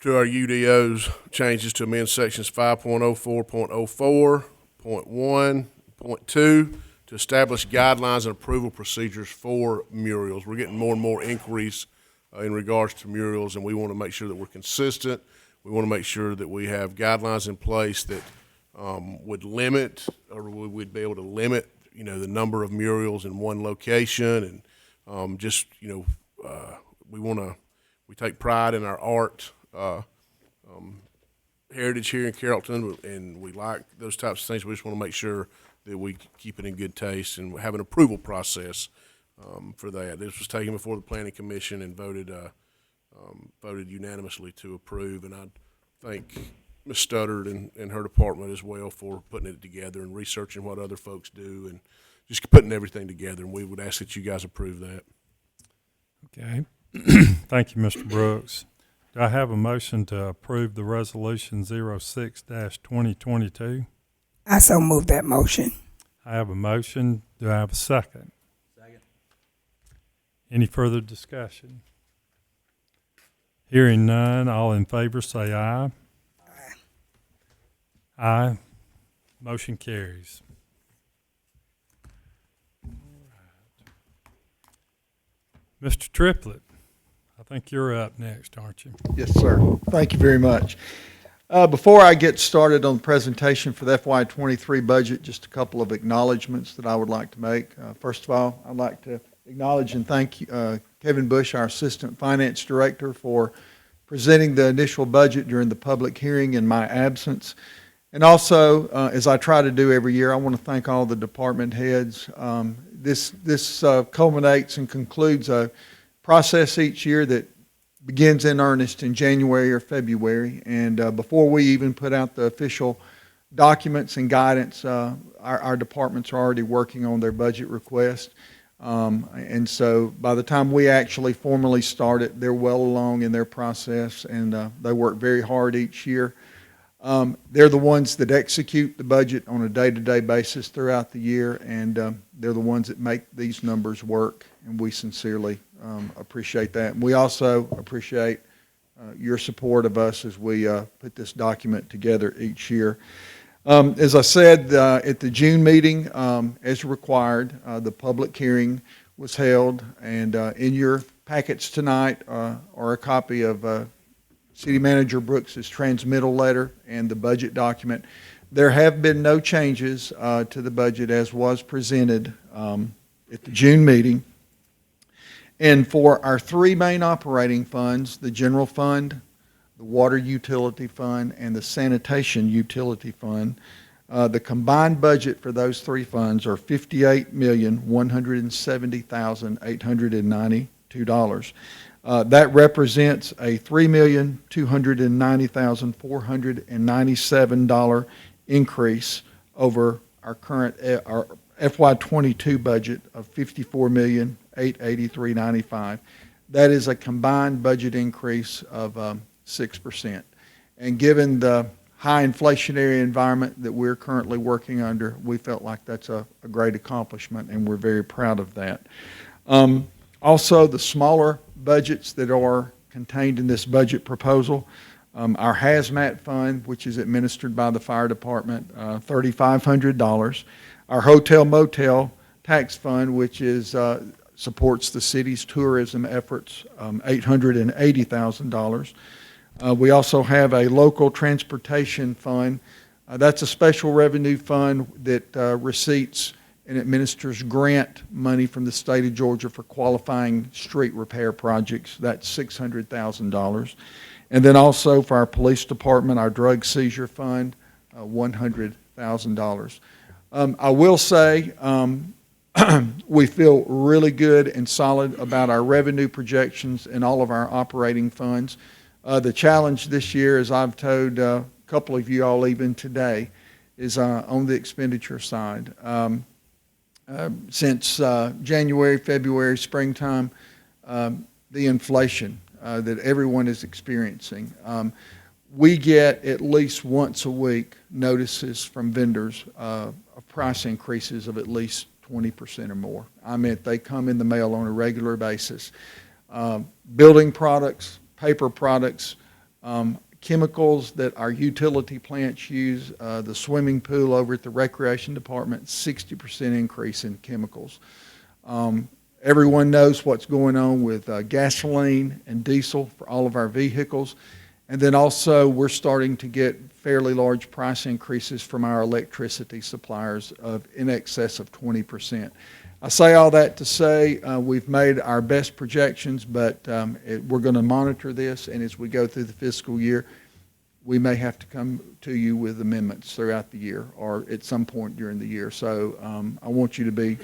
to our UDOs changes to amend sections 5.04.04.1.2 to establish guidelines and approval procedures for murals. We're getting more and more inquiries in regards to murals, and we want to make sure that we're consistent. We want to make sure that we have guidelines in place that would limit, or we'd be able to limit, you know, the number of murals in one location, and we take pride in our art heritage here in Carrollton, and we like those types of things. We just want to make sure that we keep it in good taste and have an approval process for that. This was taken before the Planning Commission and voted unanimously to approve, and I thank Ms. Studdard and her department as well for putting it together and researching what other folks do and just putting everything together, and we would ask that you guys approve that. Okay. Thank you, Mr. Brooks. Do I have a motion to approve the resolution 06-2022? I so move that motion. I have a motion. Do I have a second? Second. Any further discussion? Hearing none, all in favor say aye. Aye. Aye. Motion carries. Mr. Triplett, I think you're up next, aren't you? Yes, sir. Thank you very much. Before I get started on the presentation for the FY23 budget, just a couple of acknowledgments that I would like to make. First of all, I'd like to acknowledge and thank Kevin Bush, our Assistant Finance Director, for presenting the initial budget during the public hearing in my absence. And also, as I try to do every year, I want to thank all the department heads. This culminates and concludes a process each year that begins in earnest in January or February. And before we even put out the official documents and guidance, our departments are already working on their budget request. And so by the time we actually formally start it, they're well along in their process, and they work very hard each year. They're the ones that execute the budget on a day-to-day basis throughout the year, and they're the ones that make these numbers work, and we sincerely appreciate that. And we also appreciate your support of us as we put this document together each year. As I said, at the June meeting, as required, the public hearing was held, and in your packets tonight are a copy of City Manager Brooks's transmittal letter and the budget document. There have been no changes to the budget as was presented at the June meeting. And for our three main operating funds, the general fund, the water utility fund, and the sanitation utility fund, the combined budget for those three funds are $58,170,892. That represents a $3,290,497 increase over our current our FY22 budget of $54,883,095. That is a combined budget increase of 6%. And given the high inflationary environment that we're currently working under, we felt like that's a great accomplishment, and we're very proud of that. Also, the smaller budgets that are contained in this budget proposal, our hazmat fund, which is administered by the fire department, $3,500. Our hotel motel tax fund, which is supports the city's tourism efforts, $880,000. We also have a local transportation fund. That's a special revenue fund that receipts and administers grant money from the state of Georgia for qualifying street repair projects. That's $600,000. And then also for our police department, our drug seizure fund, $100,000. I will say we feel really good and solid about our revenue projections in all of our operating funds. The challenge this year, as I've told a couple of you all even today, is on the expenditure side. Since January, February, springtime, the inflation that everyone is experiencing. We get at least once a week notices from vendors of price increases of at least 20% or more. I mean, they come in the mail on a regular basis. Building products, paper products, chemicals that our utility plants use, the swimming pool over at the recreation department, 60% increase in chemicals. Everyone knows what's going on with gasoline and diesel for all of our vehicles. And then also we're starting to get fairly large price increases from our electricity suppliers of in excess of 20%. I say all that to say we've made our best projections, but we're going to monitor this, and as we go through the fiscal year, we may have to come to you with amendments throughout the year or at some point during the year. So I want you to be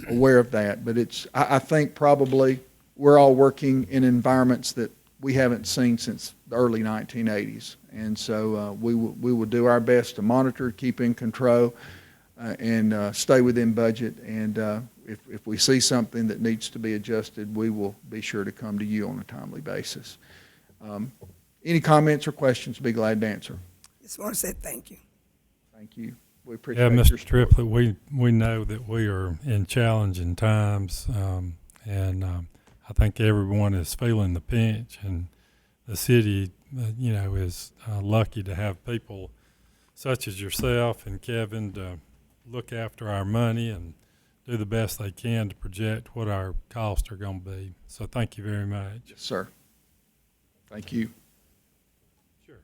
aware of that. But I think probably we're all working in environments that we haven't seen since the early 1980s. And so we will do our best to monitor, keep in control, and stay within budget. And if we see something that needs to be adjusted, we will be sure to come to you on a timely basis. Any comments or questions, be glad to answer. Just want to say thank you. Thank you. We appreciate Yeah, your Mr. support. Triplett, we know that we are in challenging times, and I think everyone is feeling the pinch, and the city, is lucky to have people such as yourself and Kevin to look after our money and do the best they can to project what our costs are going to be. So thank you very much. Yes, sir. Thank you. Sure.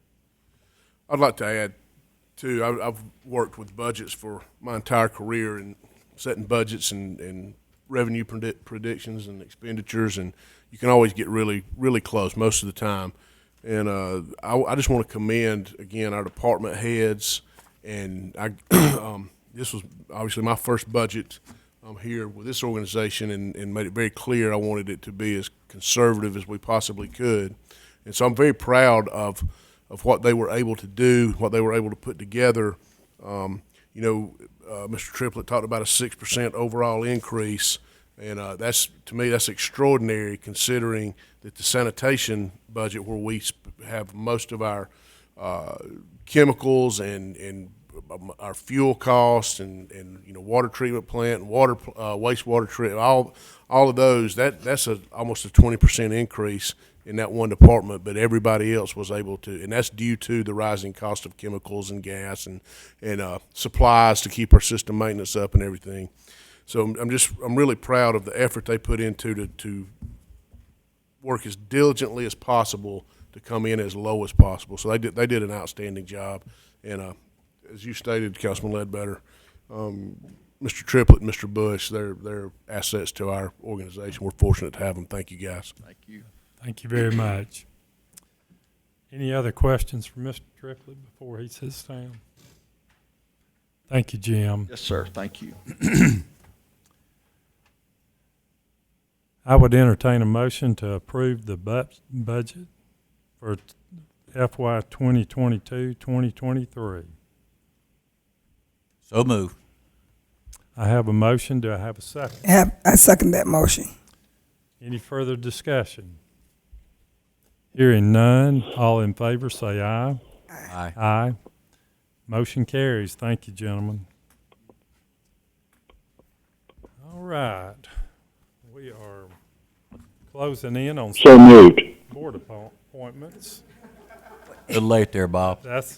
I'd like to add, too, I've worked with budgets for my entire career and setting budgets and revenue predictions and expenditures, and you can always get really, really close most of the time. And I just want to commend, again, our department heads. And this was obviously my first budget here with this organization, and made it very clear I wanted it to be as conservative as we possibly could. And so I'm very proud of what they were able to do, what they were able to put together. Mr. Triplett talked about a 6% overall increase, and that's, to me, that's extraordinary considering that the sanitation budget, where we have most of our chemicals and our fuel costs and water treatment plant and wastewater treatment, all of those, that's almost a 20% increase in that one department, but everybody else was able to, and that's due to the rising cost of chemicals and gas and supplies to keep our system maintenance up and everything. So I'm really proud of the effort they put into to work as diligently as possible to come in as low as possible. So they did an outstanding job, and as you stated, Councilman Ledbetter, Mr. Triplett and Mr. Bush, they're assets to our organization. We're fortunate to have them. Thank you, guys. Thank you. Thank you very much. Any other questions for Mr. Triplett before he sits down? Thank you, Jim. Yes, sir. Thank you. I would entertain a motion to approve the budget for FY 2022-2023. So moved. I have a motion. Do I have a second? I second that motion. Any further discussion? Hearing none, all in favor say aye. Aye. Aye. Motion carries. Thank you, gentlemen. All right. We are closing in on So moved. board appointments. A little late there, Bob. That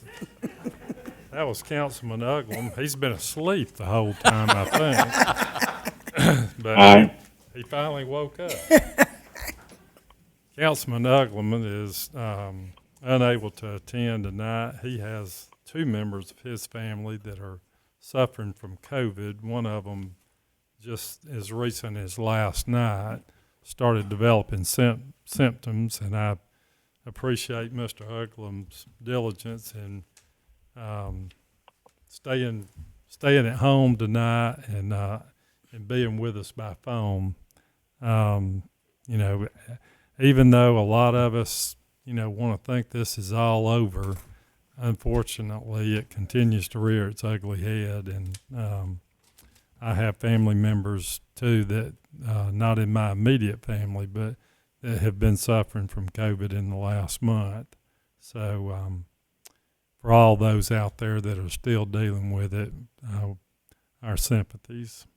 was Councilman Uglum. He's been asleep the whole time, I think. But Aye. he finally woke up. Councilman Uglum is unable to attend tonight. He has 2 members of his family that are suffering from COVID. One of them, just as recent as last night, started developing symptoms, and I appreciate Mr. Uglum's diligence in staying at home tonight and being with us by phone. Even though a lot of us, want to think this is all over, unfortunately, it continues to rear its ugly head. And I have family members, too, that not in my immediate family, but that have been suffering from COVID in the last month. So for all those out there that are still dealing with it, our sympathies.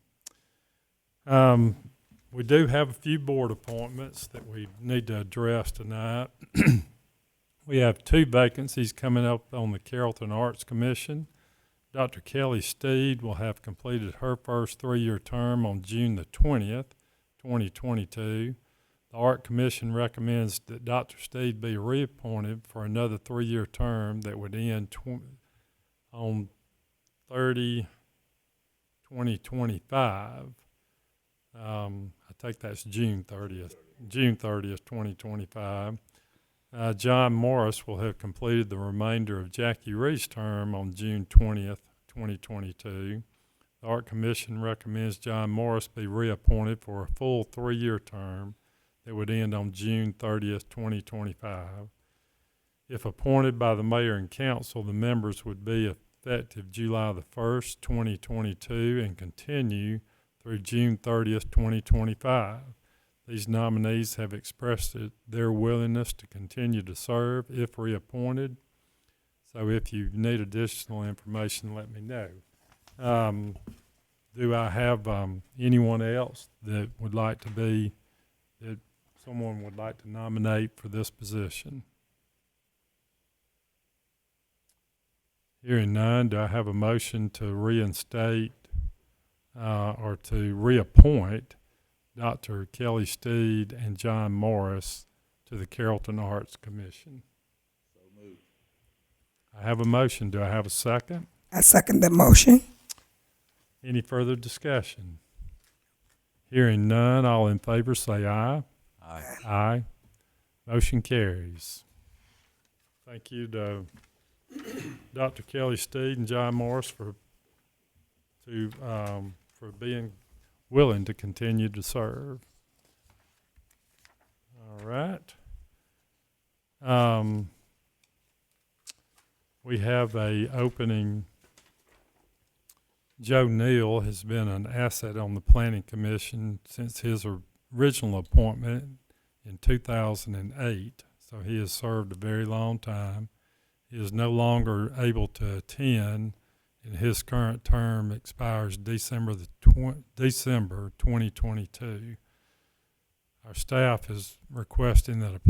We do have a few board appointments that we need to address tonight. We have 2 vacancies coming up on the Carrollton Arts Commission. Dr. Kelly Steed will have completed her first 3-year term on June the 20th, 2022. The Art Commission recommends that Dr. Steed be reappointed for another 3-year term that would end on 2025. I think that's June 30th, 2025. John Morris will have completed the remainder of Jackie Reed's term on June 20th, 2022. The Art Commission recommends John Morris be reappointed for a full 3-year term that would end on June 30th, 2025. If appointed by the mayor and council, the members would be effective July the 1st, 2022, and continue through June 30th, 2025. These nominees have expressed their willingness to continue to serve if reappointed. So if you need additional information, let me know. Do I have anyone else that would like to be, that someone would like to nominate for this position? Hearing none, do I have a motion to reinstate or to reappoint Dr. Kelly Steed and John Morris to the Carrollton Arts Commission? So moved. I have a motion. Do I have a second? I second the motion. Any further discussion? Hearing none, all in favor say aye. Aye. Aye. Motion carries. Thank you to Dr. Kelly Steed and John Morris for being willing to continue to serve. All right. We have a opening. Joe Neal has been an asset on the Planning Commission since his original appointment in 2008. So he has served a very long time. He is no longer able to attend, and his current term expires December 2022. Our staff is requesting that a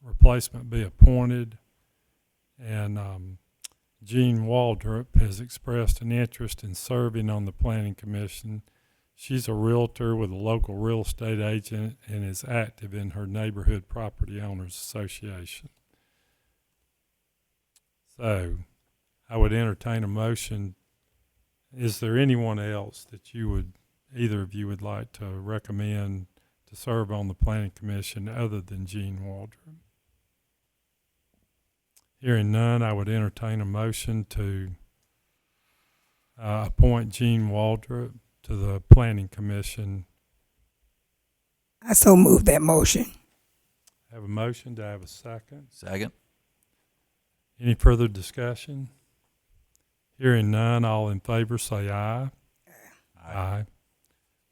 replacement be appointed, and Jean Waldrop has expressed an interest in serving on the Planning Commission. She's a realtor with a local real estate agent and is active in her Neighborhood Property Owners Association. So I would entertain a motion. Is there anyone else that either of you would like to recommend to serve on the Planning Commission other than Jean Waldrop? Hearing none, I would entertain a motion to appoint Jean Waldrop to the Planning Commission. I so move that motion. Have a motion. Do I have a second? Second. Any further discussion? Hearing none, all in favor say aye. Aye. Aye.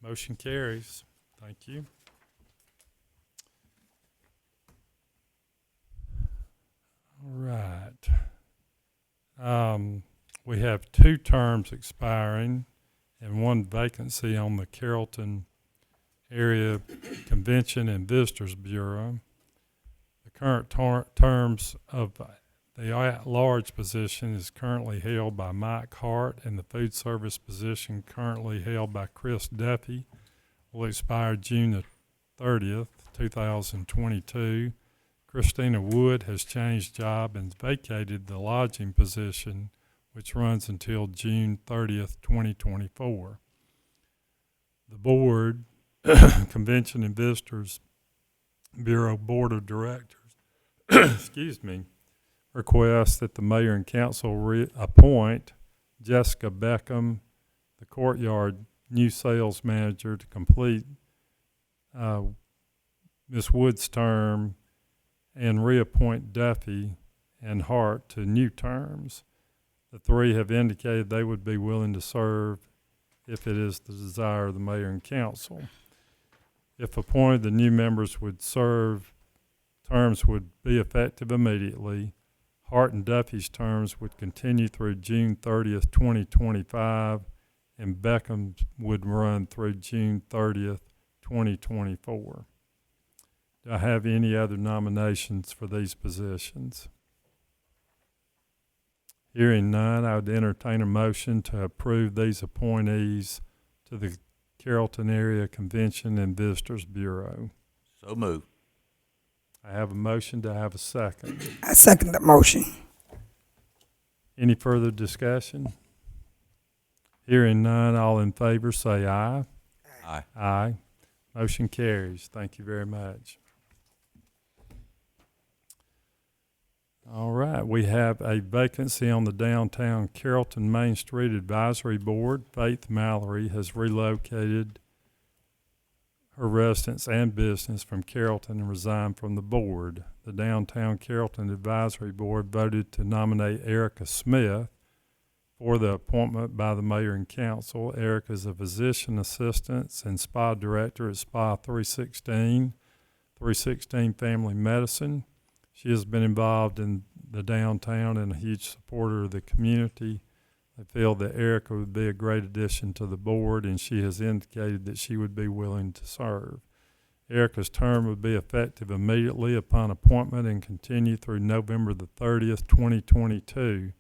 Motion carries. Thank you. All right. We have 2 terms expiring and 1 vacancy on the Carrollton Area Convention and Visitors Bureau. The current terms of the at-large position is currently held by Mike Hart, and the food service position currently held by Chris Duffy will expire June the 30th, 2022. Christina Wood has changed job and vacated the lodging position, which runs until June 30th, 2024. The board, Convention and Visitors Bureau Board of Directors, excuse me, requests that the mayor and council appoint Jessica Beckham, the courtyard new sales manager, to complete Ms. Wood's term, and reappoint Duffy and Hart to new terms. The 3 have indicated they would be willing to serve if it is the desire of the mayor and council. If appointed, the new members would serve. Terms would be effective immediately. Hart and Duffy's terms would continue through June 30th, 2025, and Beckham would run through June 30th, 2024. Do I have any other nominations for these positions? Hearing none, I would entertain a motion to approve these appointees to the Carrollton Area Convention and Visitors Bureau. So moved. I have a motion. Do I have a second? I second the motion. Any further discussion? Hearing none, all in favor say aye. Aye. Aye. Motion carries. Thank you very much. All right, we have a vacancy on the Downtown Carrollton Main Street Advisory Board. Faith Mallory has relocated her residence and business from Carrollton and resigned from the board. The Downtown Carrollton Advisory Board voted to nominate Erica Smith for the appointment by the mayor and council. Erica is a physician assistant and spa director at Spa 316 Family Medicine. She has been involved in the downtown and a huge supporter of the community. I feel that Erica would be a great addition to the board, and she has indicated that she would be willing to serve. Erica's term would be effective immediately upon appointment and continue through November the 30th, 2022,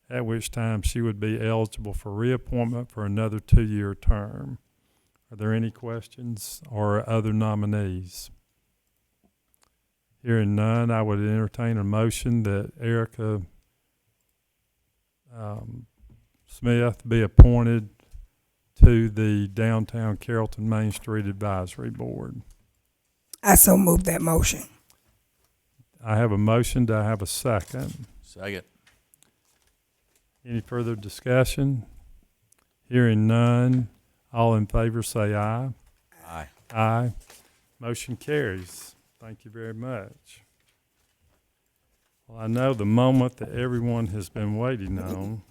at which time she would be eligible for reappointment for another 2-year term. Are there any questions or other nominees? Hearing none, I would entertain a motion that Erica Smith be appointed to the Downtown Carrollton Main Street Advisory Board. I so move that motion. I have a motion. Do I have a second? Second. Any further discussion? Hearing none, all in favor say aye. Aye. Aye. Motion carries. Thank you very much. Well, I know the moment that everyone has been waiting on.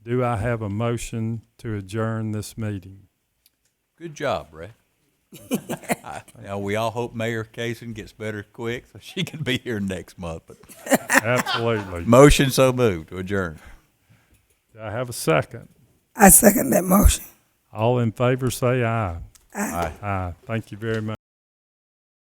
Do I have a motion to adjourn this meeting? Good job, Brett. Now, we all hope Mayor Kaysen gets better quick so she can be here next month. But Absolutely. Motion so moved to adjourn. Do I have a second? I second that motion. All in favor say aye. Aye. Aye. Thank you very much.